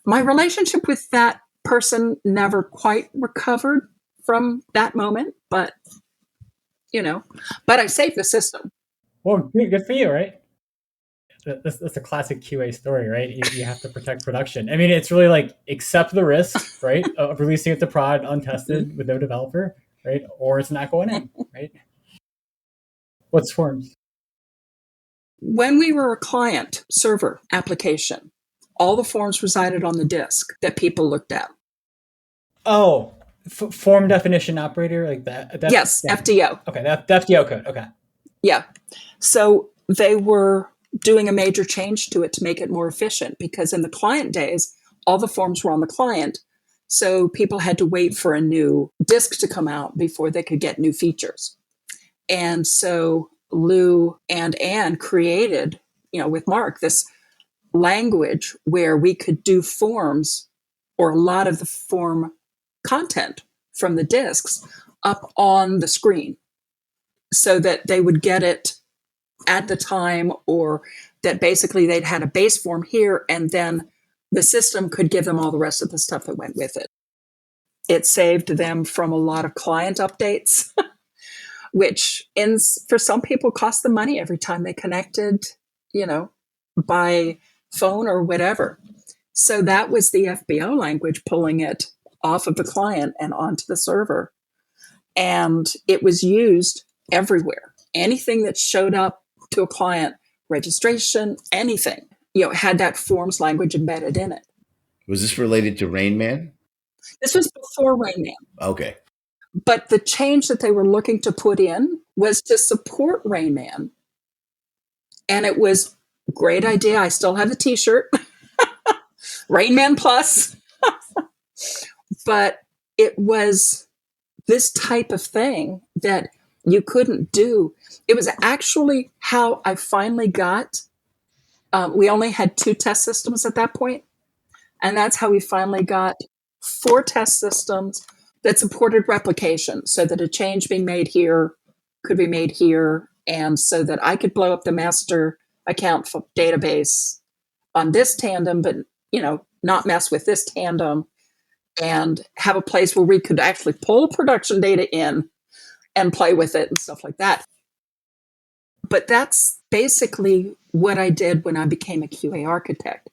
my relationship with that person never quite recovered from that moment, but I saved the system. Well, good for you, right? That's a classic QA story, right? You have to protect production. I mean, it's really like accept the risk, right, of releasing it to prod untested with no developer, right? Or it's not going in, right? What's forms? When we were a client server application, all the forms resided on the disk that people looked at. Oh, form definition operator, like that? Yes, yeah. FDO. Okay, the FDO code, okay. Yeah. So they were doing a major change to it to make it more efficient, because in the client days, all the forms were on the client. So people had to wait for a new disk to come out before they could get new features. And so Lou and Ann created, with Mark, this language where we could do forms, or a lot of the form content from the disks, up on the screen so that they would get it at the time, or that basically they'd had a base form here and then the system could give them all the rest of the stuff that went with it. It saved them from a lot of client updates, which for some people cost them money every time they connected, by phone or whatever. So that was the FBO language, pulling it off of the client and onto the server. And it was used everywhere. Anything that showed up to a client, registration, anything, had that forms language embedded in it. Was this related to Rain Man? This was before Rain Man. Okay. But the change that they were looking to put in was to support Rain Man. And it was a great idea. I still have the t-shirt. Rain Man Plus. But it was this type of thing that you couldn't do. It was actually how I finally got, we only had 2 test systems at that point. And that's how we finally got 4 test systems that supported replication so that a change being made here could be made here, and so that I could blow up the master account database on this tandem, but not mess with this tandem, and have a place where we could actually pull production data in and play with it and stuff like that. But that's basically what I did when I became a QA architect.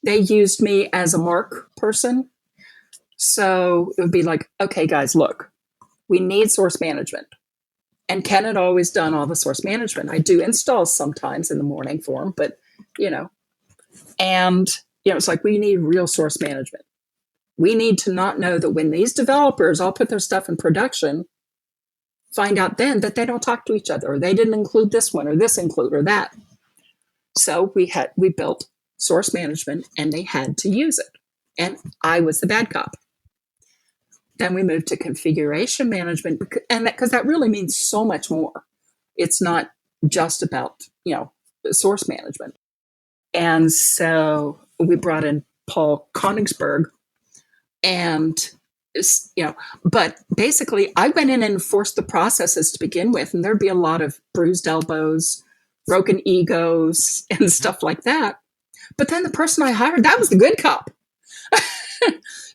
They used me as a mark person. So it would be like, okay, guys, look, we need source management. And Ken had always done all the source management. I do installs sometimes in the morning for him, but, it's like, we need real source management. We need to not know that when these developers all put their stuff in production, find out then that they don't talk to each other, or they didn't include this one or this include or that. So we built source management, and they had to use it. And I was the bad cop. Then we moved to configuration management, and because that really means so much more. It's not just about, source management. And so we brought in Paul Konigsberg, and, but basically I went in and enforced the processes to begin with, and there'd be a lot of bruised elbows, broken egos, and stuff like that. But then the person I hired, that was the good cop.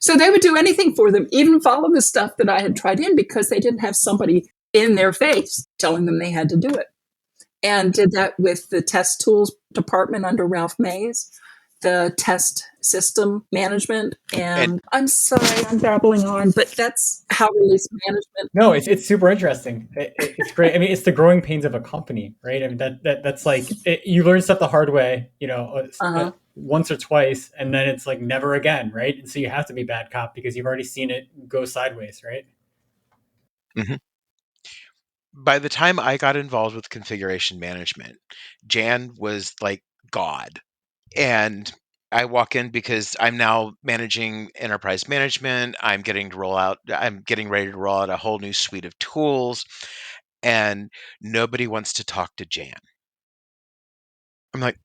So they would do anything for them, even follow the stuff that I had tried in, because they didn't have somebody in their face telling them they had to do it. And did that with the test tools department under Ralph Mays, the test system management. And I'm sorry, I'm babbling on, but that's how release management. No, it's super interesting. It's great. I mean, it's the growing pains of a company, right? I mean, that's like you learn stuff the hard way, once or twice, and then it's like never again, right? And so you have to be bad cop because you've already seen it go sideways, right? Mm-hmm. By the time I got involved with configuration management, Jan was like God. And I walk in because I'm now managing enterprise management. I'm getting ready to roll out a whole new suite of tools, and nobody wants to talk to Jan. I'm like,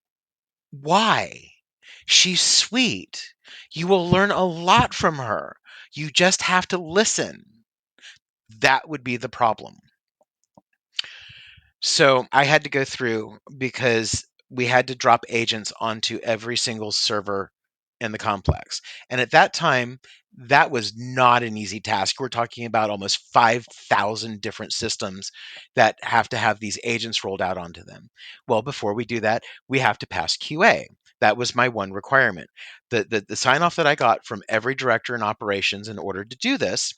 why? She's sweet. You will learn a lot from her. You just have to listen. That would be the problem. So I had to go through, because we had to drop agents onto every single server in the complex. And at that time, that was not an easy task. We're talking about almost 5,000 different systems that have to have these agents rolled out onto them. Well, before we do that, we have to pass QA. That was my one requirement. The sign-off that I got from every director in operations in order to do this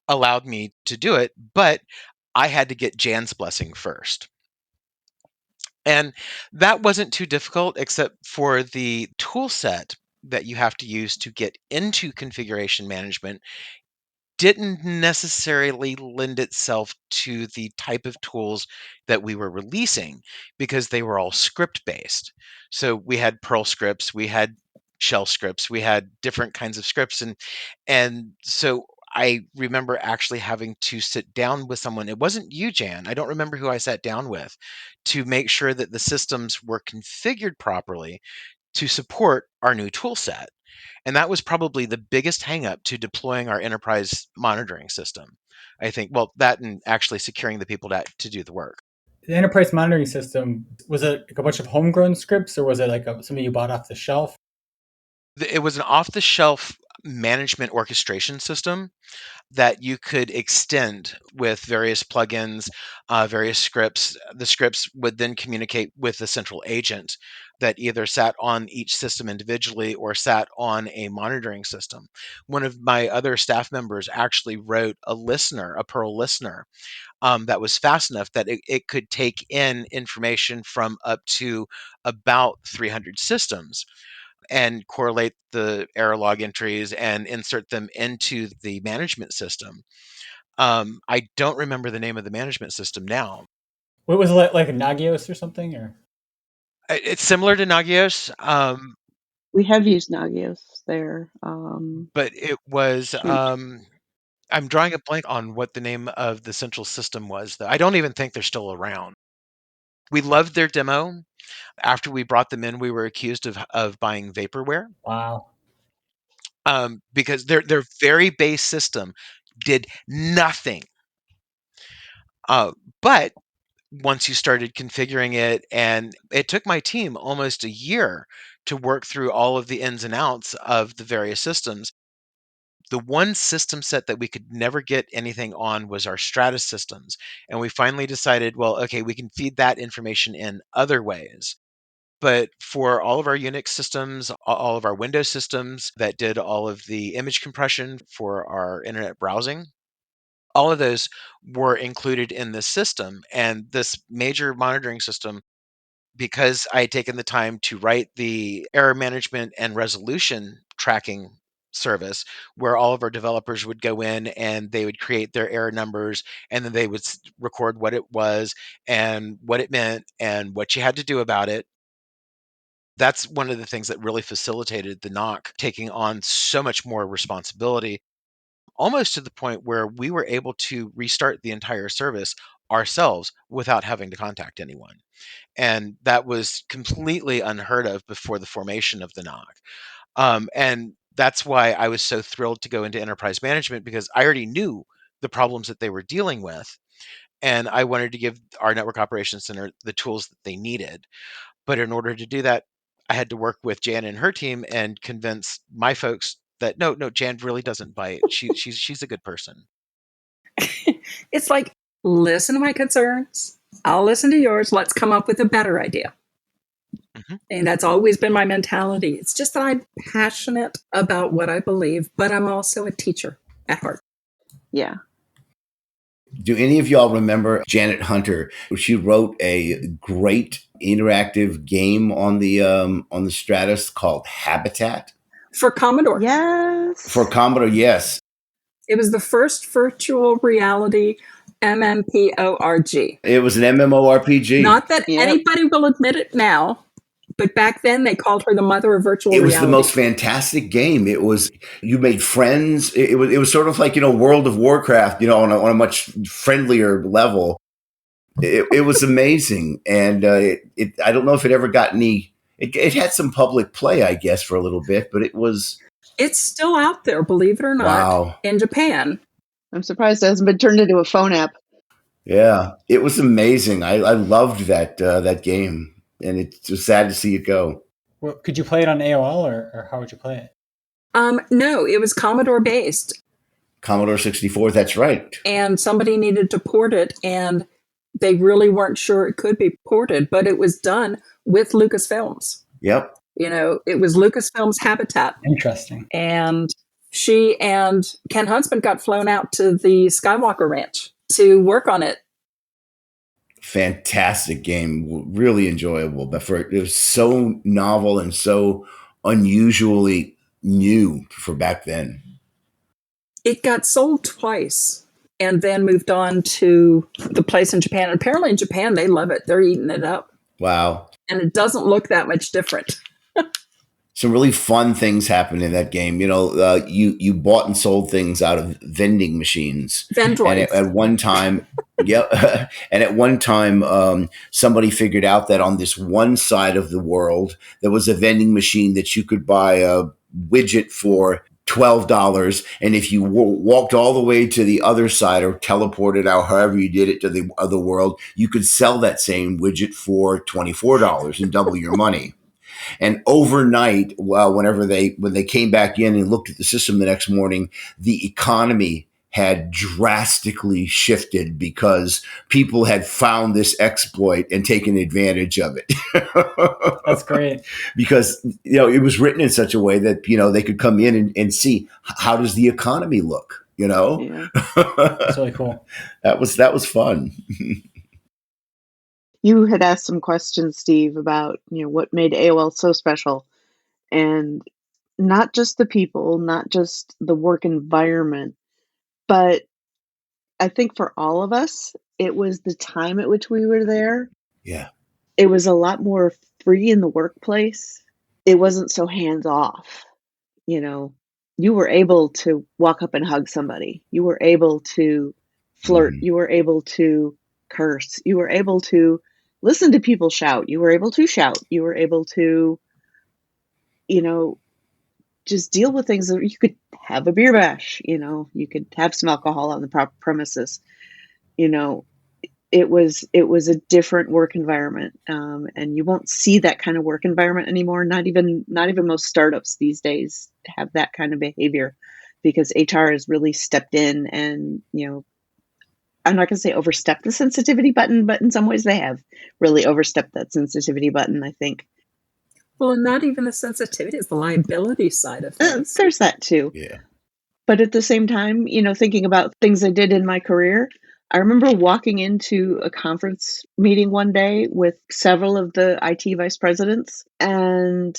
allowed me to do it, but I had to get Jan's blessing first. And that wasn't too difficult, except for the tool set that you have to use to get into configuration management didn't necessarily lend itself to the type of tools that we were releasing, because they were all script based. So we had Perl scripts, we had shell scripts, we had different kinds of scripts. And so I remember actually having to sit down with someone. It wasn't you, Jan. I don't remember who I sat down with, to make sure that the systems were configured properly to support our new tool set. And that was probably the biggest hangup to deploying our enterprise monitoring system. I think, well, that and actually securing the people to do the work. The enterprise monitoring system, was it like a bunch of homegrown scripts, or was it like something you bought off the shelf? It was an off-the-shelf management orchestration system that you could extend with various plugins, various scripts. The scripts would then communicate with the central agent that either sat on each system individually or sat on a monitoring system. One of my other staff members actually wrote a Perl listener, that was fast enough that it could take in information from up to about 300 systems and correlate the error log entries and insert them into the management system. I don't remember the name of the management system now. What was it, like a Nagios or something? Or It's similar to Nagios, We have used Nagios there. but it was. I'm drawing a blank on what the name of the central system was, though. I don't even think they're still around. We loved their demo. After we brought them in, we were accused of buying vaporware. Wow. because their very base system did nothing. But once you started configuring it, and it took my team almost a year to work through all of the ins and outs of the various systems. The one system set that we could never get anything on was our Stratus systems. And we finally decided, well, okay, we can feed that information in other ways. But for all of our Unix systems, all of our Windows systems that did all of the image compression for our internet browsing, all of those were included in this system. And this major monitoring system, because I had taken the time to write the error management and resolution tracking service, where all of our developers would go in and they would create their error numbers, and then they would record what it was and what it meant and what you had to do about it. That's one of the things that really facilitated the NOC taking on so much more responsibility, almost to the point where we were able to restart the entire service ourselves without having to contact anyone. And that was completely unheard of before the formation of the NOC. And that's why I was so thrilled to go into enterprise management, because I already knew the problems that they were dealing with. And I wanted to give our network operations center the tools that they needed. But in order to do that, I had to work with Jan and her team and convince my folks that no, Jan really doesn't bite. She's a good person. It's like, listen to my concerns. I'll listen to yours. Let's come up with a better idea. Mm-hmm. And that's always been my mentality. It's just that I'm passionate about what I believe, but I'm also a teacher at heart. Yeah. Do any of y'all remember Janet Hunter? She wrote a great interactive game on the Stratus called Habitat. For Commodore. Yes. For Commodore, yes. It was the first virtual reality MMPORG. It was an MMORPG. Not that anybody will admit it now, but back then they called her the mother of virtual reality. It was the most fantastic game. It was, you made friends. It was sort of like, World of Warcraft, on a much friendlier level. It was amazing. And I don't know if it ever got any, it had some public play, I guess, for a little bit, but it's still out there, believe it or not, in Japan. I'm surprised it hasn't been turned into a phone app. Yeah, it was amazing. I loved that game, and it's just sad to see it go. Well, could you play it on AOL, or how would you play it? No, it was Commodore based. Commodore 64, that's right. And somebody needed to port it, and they really weren't sure it could be ported, but it was done with Lucasfilms. Yep. It was Lucasfilms Habitat. Interesting. And she and Ken Huntsman got flown out to the Skywalker Ranch to work on it. Fantastic game. Really enjoyable. But it was so novel and so unusually new for back then. It got sold twice and then moved on to the place in Japan. And apparently in Japan, they love it. They're eating it up. Wow. And it doesn't look that much different. Some really fun things happened in that game. You bought and sold things out of vending machines. Vendroids. And at one time, and at one time, somebody figured out that on this one side of the world, there was a vending machine that you could buy a widget for $12. And if you walked all the way to the other side or teleported out, however you did it, to the other world, you could sell that same widget for $24 and double your money. And overnight, when they came back in and looked at the system the next morning, the economy had drastically shifted because people had found this exploit and taken advantage of it. That's great. Because, it was written in such a way that, they could come in and see, how does the economy look, Yeah. That's really cool. That was fun. You had asked some questions, Steve, about, what made AOL so special. And not just the people, not just the work environment, but I think for all of us, it was the time at which we were there. Yeah. It was a lot more free in the workplace. It wasn't so hands off. You were able to walk up and hug somebody. You were able to flirt. Mm-hmm. You were able to curse. You were able to listen to people shout. You were able to shout. You were able to, just deal with things. You could have a beer bash, you could have some alcohol on the premises. It was a different work environment, and you won't see that kind of work environment anymore. Not even most startups these days have that kind of behavior, because HR has really stepped in and, I'm not going to say overstepped the sensitivity button, but in some ways they have really overstepped that sensitivity button, I think. Well, and not even the sensitivity, it's the liability side of things. There's that too. Yeah. But at the same time, thinking about things I did in my career, I remember walking into a conference meeting one day with several of the IT vice presidents and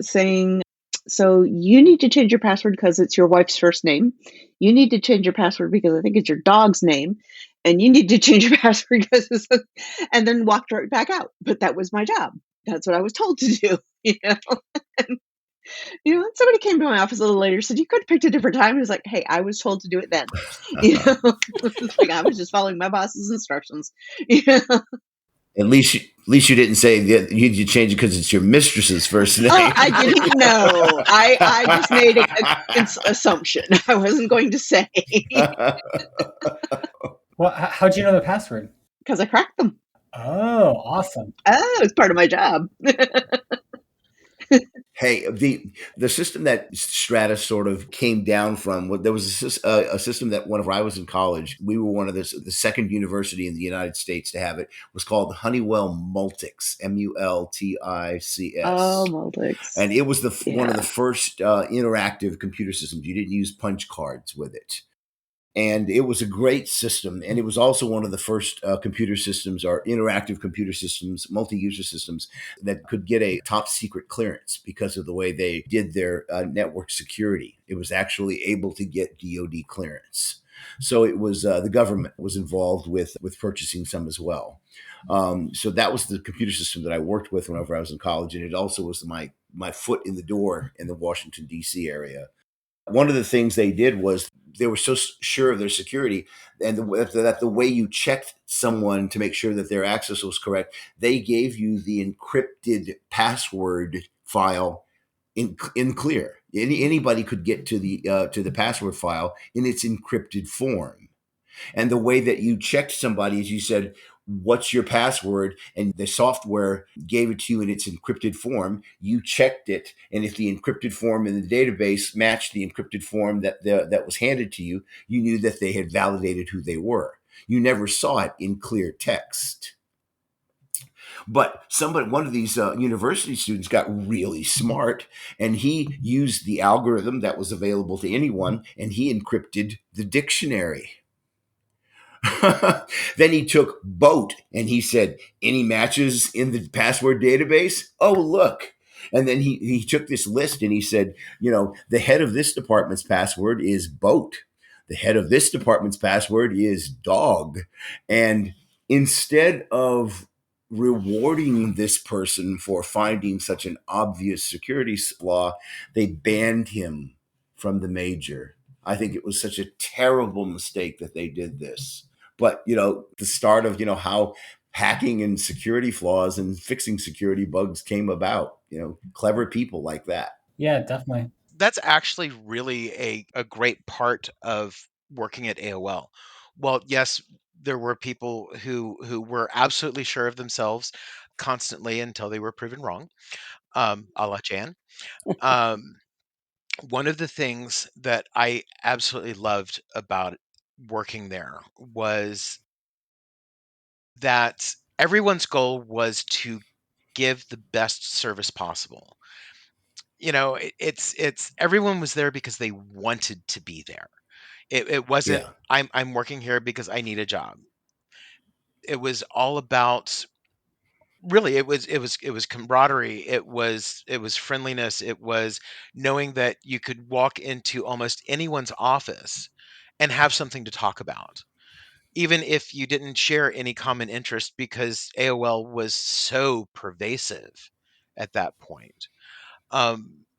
saying, so you need to change your password because it's your wife's first name. You need to change your password because I think it's your dog's name. And you need to change your password because it's and then walked right back out. But that was my job. That's what I was told to do. And, somebody came to my office a little later and said, you could have picked a different time. I was like, hey, I was told to do it then. Like, I was just following my boss's instructions. At least you didn't say that you change it because it's your mistress's first name. Oh, I didn't know. I just made an assumption. I wasn't going to say. Well, how'd you know the password? Because I cracked them. Oh, awesome. Oh, it's part of my job. Hey, the system that Stratus sort of came down from, there was a system that whenever I was in college, we were one of the second university in the United States to have it, was called Honeywell Multics, Multics. Oh, Multics. And it was one of the first interactive computer systems. You didn't use punch cards with it. And it was a great system. And it was also one of the first computer systems, or interactive computer systems, multi-user systems, that could get a top secret clearance because of the way they did their network security. It was actually able to get DoD clearance. So it was the government was involved with purchasing some as well. So that was the computer system that I worked with whenever I was in college. And it also was my foot in the door in the Washington, D.C. area. One of the things they did was they were so sure of their security, and that the way you checked someone to make sure that their access was correct, they gave you the encrypted password file in clear. Anybody could get to the password file in its encrypted form. And the way that you checked somebody is you said, what's your password? And the software gave it to you in its encrypted form. You checked it. And if the encrypted form in the database matched the encrypted form that was handed to you, you knew that they had validated who they were. You never saw it in clear text. But one of these university students got really smart, and he used the algorithm that was available to anyone, and he encrypted the dictionary. Then he took boat and he said, any matches in the password database? Oh, look. And then he took this list and he said, the head of this department's password is boat. The head of this department's password is dog. And instead of rewarding this person for finding such an obvious security flaw, they banned him from the major. I think it was such a terrible mistake that they did this. But, the start of, how hacking and security flaws and fixing security bugs came about, clever people like that. Yeah, definitely. That's actually really a great part of working at AOL. Well, yes, there were people who were absolutely sure of themselves constantly until they were proven wrong, a la Jan. One of the things that I absolutely loved about working there was that everyone's goal was to give the best service possible. It's everyone was there because they wanted to be there. It wasn't, Yeah. I'm working here because I need a job. It was all about, really, it was camaraderie. It was friendliness. It was knowing that you could walk into almost anyone's office and have something to talk about, even if you didn't share any common interest, because AOL was so pervasive at that point.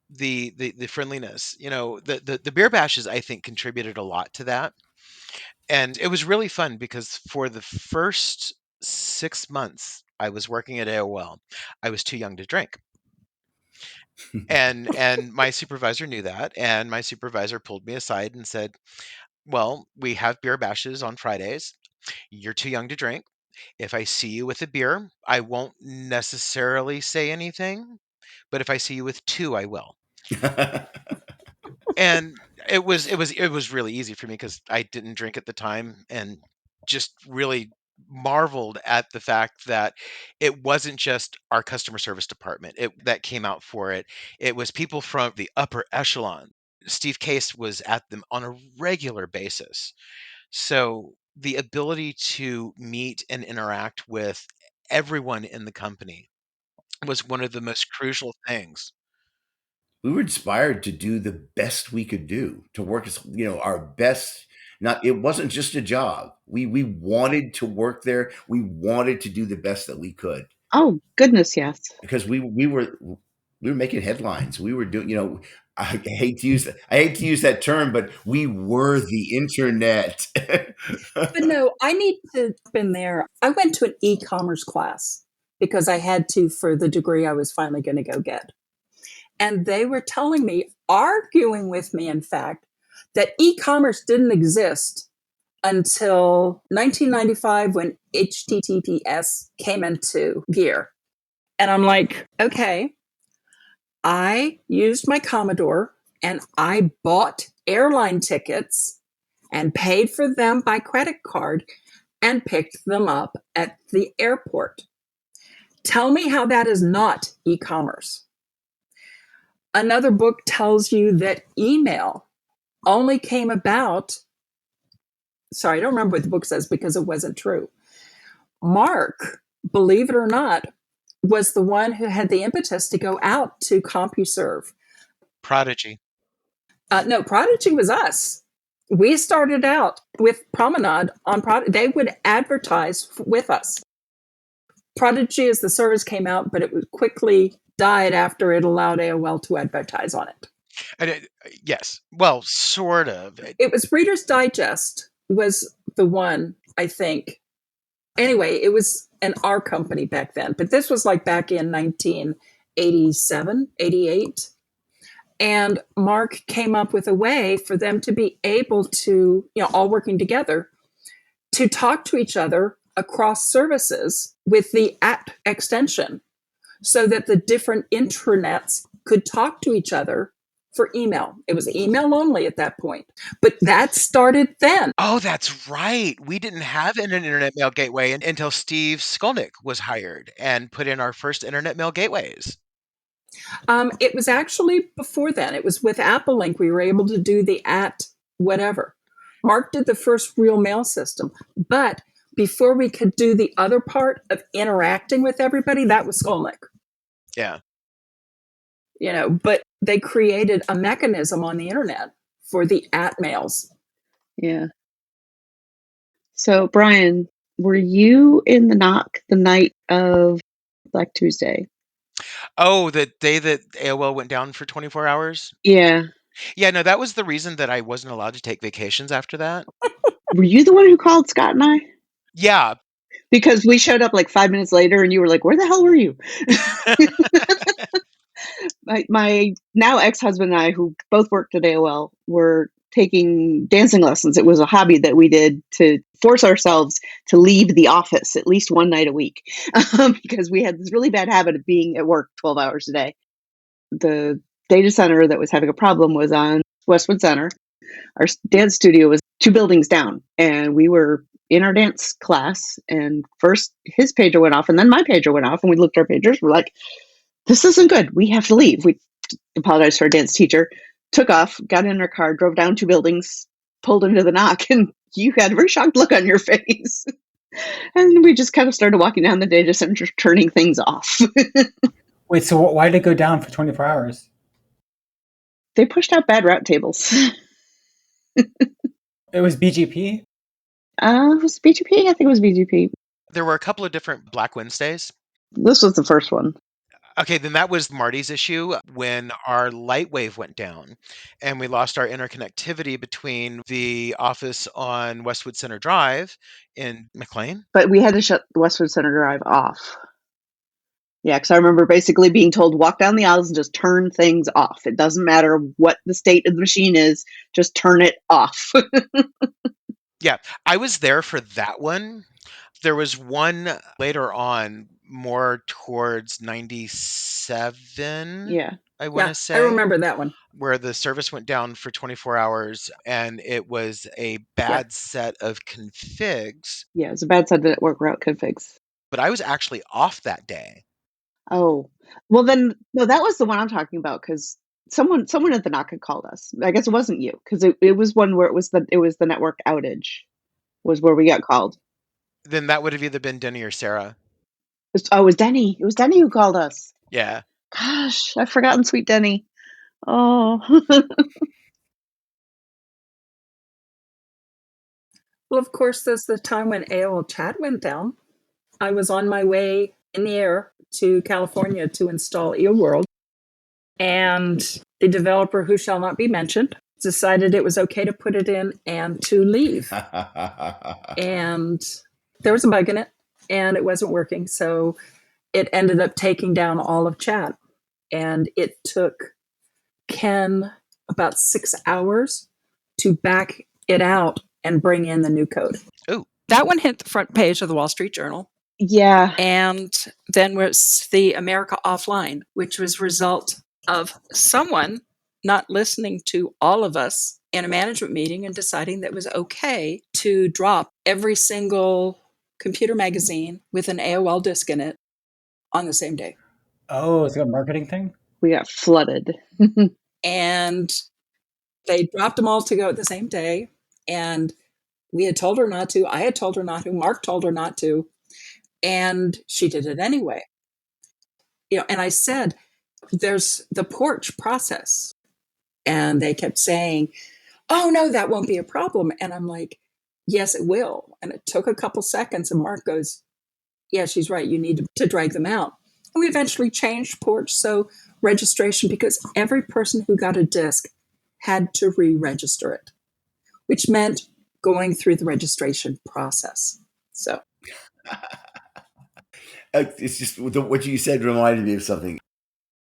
The friendliness, the beer bashes, I think, contributed a lot to that. And it was really fun because for the first 6 months I was working at AOL, I was too young to drink. And my supervisor knew that, and my supervisor pulled me aside and said, "Well, we have beer bashes on Fridays. You're too young to drink. If I see you with a beer, I won't necessarily say anything, but if I see you with two, I will." And it was really easy for me because I didn't drink at the time, and just really marveled at the fact that it wasn't just our customer service department that came out for it. It was people from the upper echelon. Steve Case was at them on a regular basis. So the ability to meet and interact with everyone in the company was one of the most crucial things. We were inspired to do the best we could do, to work as our best. Not It wasn't just a job. We wanted to work there. We wanted to do the best that we could Oh, goodness, yes. because we were making headlines. We were doing, I hate to use that term, but we were the internet. But no, I need to jump in there. I went to an e-commerce class because I had to for the degree I was finally going to go get. And they were telling me, arguing with me, in fact, that e-commerce didn't exist until 1995 when HTTPS came into gear. And I'm like, okay, I used my Commodore and I bought airline tickets and paid for them by credit card and picked them up at the airport. Tell me how that is not e-commerce. Another book tells you that email only came about. Sorry, I don't remember what the book says because it wasn't true. Mark, believe it or not, was the one who had the impetus to go out to CompuServe. Prodigy. No, Prodigy was us. We started out with Promenade on Prodigy. They would advertise with us. Prodigy as the service came out, but it quickly died after it allowed AOL to advertise on it. And yes, well, sort of. It was Reader's Digest was the one, I think. Anyway, it was an R company back then, but this was like back in 1987, 88. And Mark came up with a way for them to be able to, all working together, to talk to each other across services with the @ extension so that the different intranets could talk to each other for email. It was email only at that point, but that started then. Oh, that's right. We didn't have an internet mail gateway until Steve Skolnick was hired and put in our first internet mail gateways. It was actually before then. It was with Apple Link. We were able to do the @ whatever. Mark did the first real mail system, but before we could do the other part of interacting with everybody, that was Skolnick. Yeah. But they created a mechanism on the internet for the @ mails. Yeah. So, Bryan, were you in the knock the night of Black Tuesday? Oh, the day that AOL went down for 24 hours? Yeah. Yeah, no, that was the reason that I wasn't allowed to take vacations after that. Were you the one who called Scott and I? Yeah. Because we showed up like 5 minutes later and you were like, where the hell were you? My now ex-husband and I, who both worked at AOL, were taking dancing lessons. It was a hobby that we did to force ourselves to leave the office at least one night a week because we had this really bad habit of being at work 12 hours a day. The data center that was having a problem was on Westwood Center. Our dance studio was 2 buildings down, and we were in our dance class, and first his pager went off and then my pager went off, and we looked at our pagers. We're like, this isn't good. We have to leave. We apologized to our dance teacher, took off, got in our car, drove down 2 buildings, pulled into the knock, and you had a very shocked look on your face. And we just kind of started walking down the data center, turning things off. Wait, so why did it go down for 24 hours? They pushed out bad route tables. It was BGP? It was BGP? I think it was BGP. There were a couple of different Black Wednesdays. This was the first one. Okay, then that was Marty's issue when our light wave went down and we lost our interconnectivity between the office on Westwood Center Drive in McLean. But we had to shut Westwood Center Drive off. Yeah, because I remember basically being told, walk down the aisles and just turn things off. It doesn't matter what the state of the machine is, just turn it off. Yeah, I was there for that one. There was one later on, more towards 97, Yeah. I want Yeah, to say. I remember that one. Where the service went down for 24 hours and it was a Yeah. bad set of configs, Yeah, it's a bad side that work route configs. but I was actually off that day. Oh, well then, no, that was the one I'm talking about because someone at the knock had called us. I guess it wasn't you because it was one where it was the network outage was where we got called. Then that would have either been Denny or Sarah. It was Denny. It was Denny who called us. Yeah. Gosh, I've forgotten sweet Denny. Oh. Well, of course, there's the time when AOL chat went down. I was on my way in the air to California to install eWorld, and the developer, who shall not be mentioned, decided it was okay to put it in and to leave. And there was a bug in it, and it wasn't working. So it ended up taking down all of chat. And it took Ken about 6 hours to back it out and bring in the new code. Oh. That one hit the front page of the Wall Street Journal. Yeah. And then was the America Offline, which was a result of someone not listening to all of us in a management meeting and deciding that it was okay to drop every single computer magazine with an AOL disk in it on the same day. Oh, it's a marketing thing? We got flooded. And they dropped them all to go at the same day. And we had told her not to. I had told her not to. Mark told her not to. And she did it anyway. And I said, there's the porch process. And they kept saying, oh, no, that won't be a problem. And I'm like, yes, it will. And it took a couple seconds. And Mark goes, yeah, she's right. You need to drag them out. And we eventually changed porch. So registration, because every person who got a disc had to re-register it, which meant going through the registration process. So it's just what you said reminded me of something.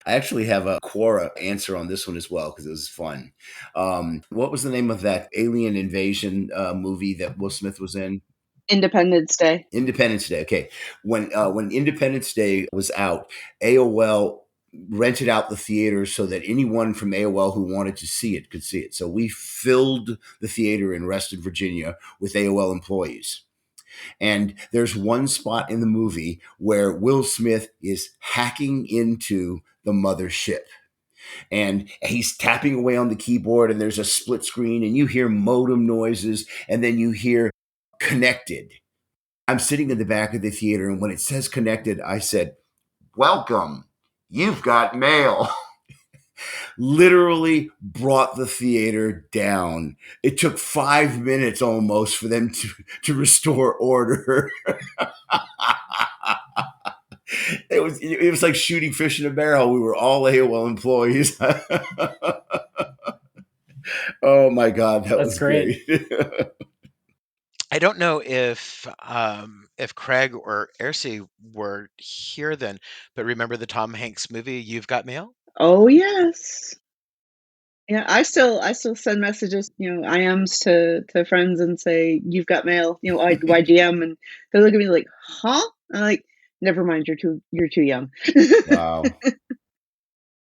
I actually have a Quora answer on this one as well because it was fun. What was the name of that alien invasion movie that Will Smith was in? Independence Day. Independence Day. Okay. When Independence Day was out, AOL rented out the theater so that anyone from AOL who wanted to see it could see it. So we filled the theater in Reston, Virginia with AOL employees. And there's one spot in the movie where Will Smith is hacking into the mothership. And he's tapping away on the keyboard and there's a split screen and you hear modem noises and then you hear connected. I'm sitting in the back of the theater and when it says connected, I said, welcome, you've got mail. Literally brought the theater down. It took 5 minutes almost for them to restore order. It was like shooting fish in a barrel. We were all AOL employees. Oh my God, that was great. I don't know if Craig or Erci were here then, but remember the Tom Hanks movie, You've Got Mail? Oh yes. Yeah, I still send messages, IMs to friends and say, you've got mail, YGM, and they look at me like, huh? I'm like, never mind, you're too young. Wow.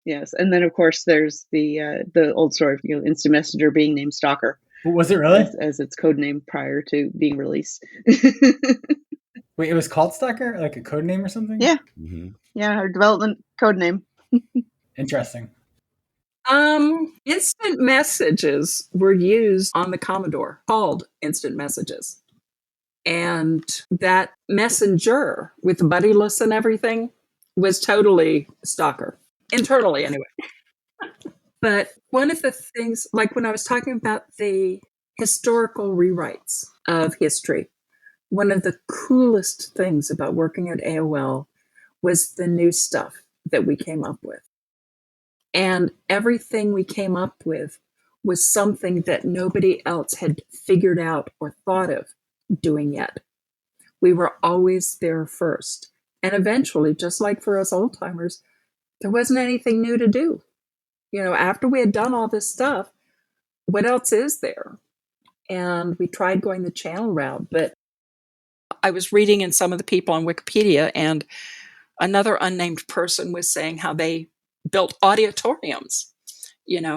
Yes, and then of course there's the old story of Instant Messenger being named Stalker. Was it really? As its code name prior to being released. Wait, it was called Stalker? Like a code name or something? Yeah. Mm-hmm. Yeah, our development code name. Interesting. Instant messages were used on the Commodore, called instant messages. And that messenger with the buddy lists and everything was totally Stalker. Internally, anyway. But one of the things, like when I was talking about the historical rewrites of history, one of the coolest things about working at AOL was the new stuff that we came up with. And everything we came up with was something that nobody else had figured out or thought of doing yet. We were always there first. And eventually, just like for us old timers, there wasn't anything new to do. After we had done all this stuff, what else is there? And we tried going the channel route, but I was reading in some of the people on Wikipedia, and another unnamed person was saying how they built auditoriums,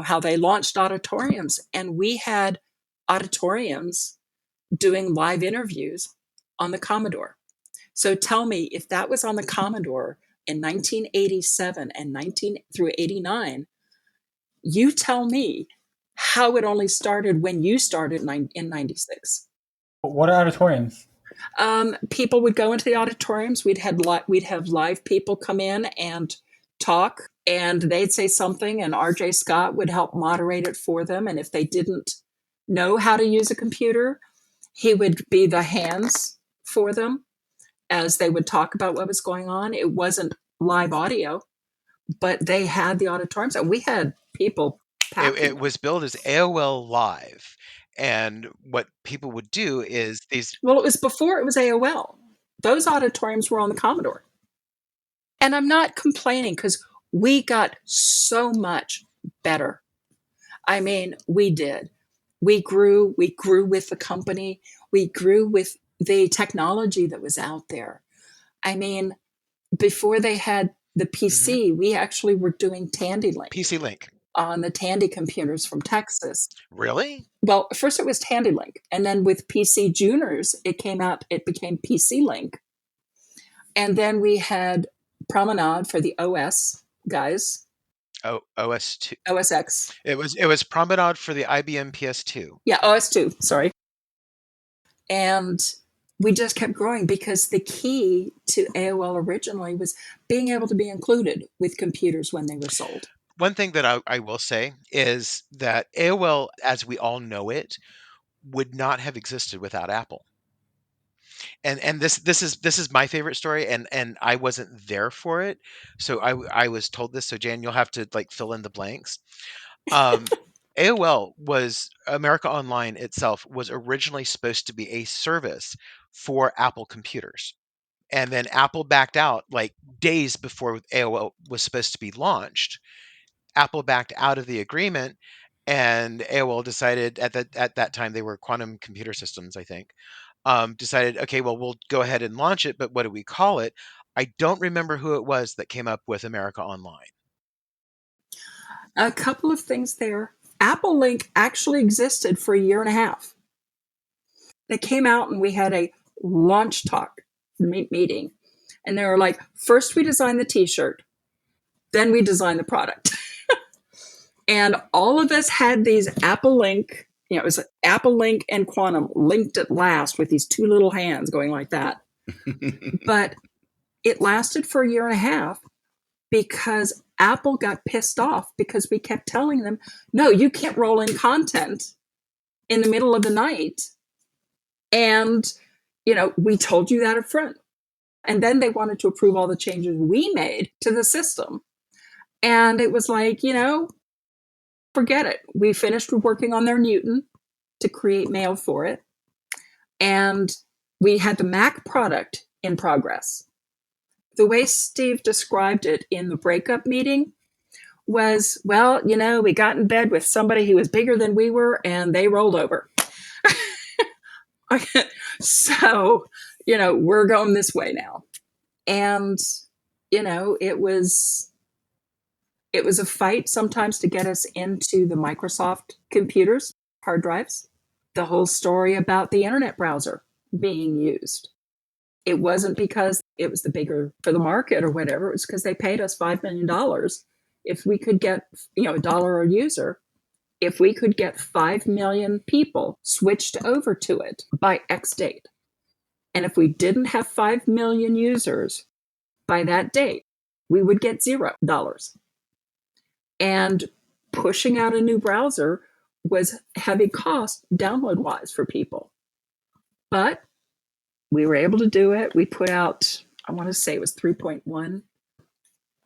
how they launched auditoriums. And we had auditoriums doing live interviews on the Commodore. So tell me, if that was on the Commodore in 1987 and 19 through 89, you tell me how it only started when you started in 96. What are auditoriums? People would go into the auditoriums. We'd have live people come in and talk, and they'd say something, and RJ Scott would help moderate it for them. And if they didn't know how to use a computer, he would be the hands for them as they would talk about what was going on. It wasn't live audio, but they had the auditoriums, and we had people packing. It was billed as AOL Live. And what people would do is Well, it was before it was AOL. Those auditoriums were on the Commodore. And I'm not complaining, because we got so much better. I mean, we did. We grew with the company. We grew with the technology that was out there. I mean, before they had the PC, we actually were doing Tandy Link. PC Link. On the Tandy computers from Texas. Really? Well, first it was Tandy Link, and then with PC Juners, it became PC Link. And then we had Promenade for the OS guys. Oh, OS2. OSX. It was Promenade for the IBM PS2. Yeah, OS2, sorry. And we just kept growing, because the key to AOL originally was being able to be included with computers when they were sold. One thing that I will say is that AOL, as we all know it, would not have existed without Apple. And this is my favorite story, and I wasn't there for it, so I was told this. So Jan, you'll have to fill in the blanks. AOL was America Online itself was originally supposed to be a service for Apple computers. And then Apple backed out days before AOL was supposed to be launched. Apple backed out of the agreement, and AOL decided at that time, they were Quantum Computer Systems, I think, decided, okay, well, we'll go ahead and launch it, but what do we call it? I don't remember who it was that came up with America Online. A couple of things there. Apple Link actually existed for a year and a half. They came out, and we had a launch talk meeting, and they were like, first we designed the t-shirt, then we designed the product. And all of us had these Apple Link, it was Apple Link and Quantum linked at last with these two little hands going like that. But it lasted for a year and a half, because Apple got pissed off because we kept telling them, no, you can't roll in content in the middle of the night. And, we told you that up front. And then they wanted to approve all the changes we made to the system. And it was like, forget it. We finished working on their Newton to create mail for it. And we had the Mac product in progress. The way Steve described it in the breakup meeting was, well, we got in bed with somebody who was bigger than we were, and they rolled over. So, we're going this way now. And, it was a fight sometimes to get us into the Microsoft computers, hard drives. The whole story about the internet browser being used. It wasn't because it was the bigger for the market or whatever. It was because they paid us $5 million. If we could get, $1 a user, if we could get 5 million people switched over to it by X date. And if we didn't have 5 million users by that date, we would get $0. And pushing out a new browser was heavy cost download-wise for people. But we were able to do it. We put out, I want to say it was 3.1.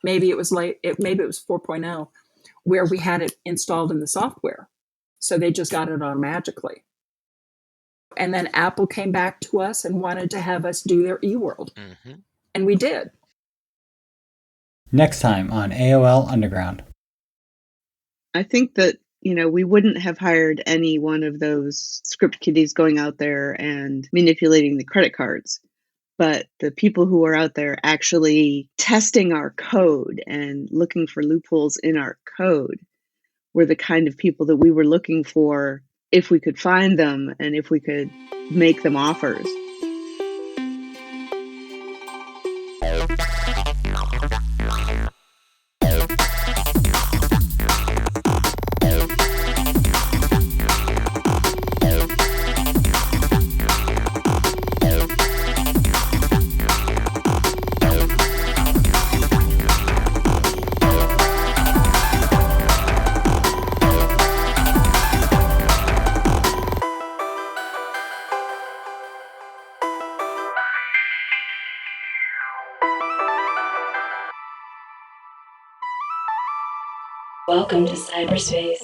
Maybe it was maybe it was 4.0, where we had it installed in the software. So they just got it automatically. And then Apple came back to us and wanted to have us do their eWorld. Mm-hmm. And we did. Next time on AOL Underground. I think that, we wouldn't have hired any one of those script kiddies going out there and manipulating the credit cards. But the people who are out there actually testing our code and looking for loopholes in our code were the kind of people that we were looking for if we could find them and if we could make them offers. Welcome to cyberspace.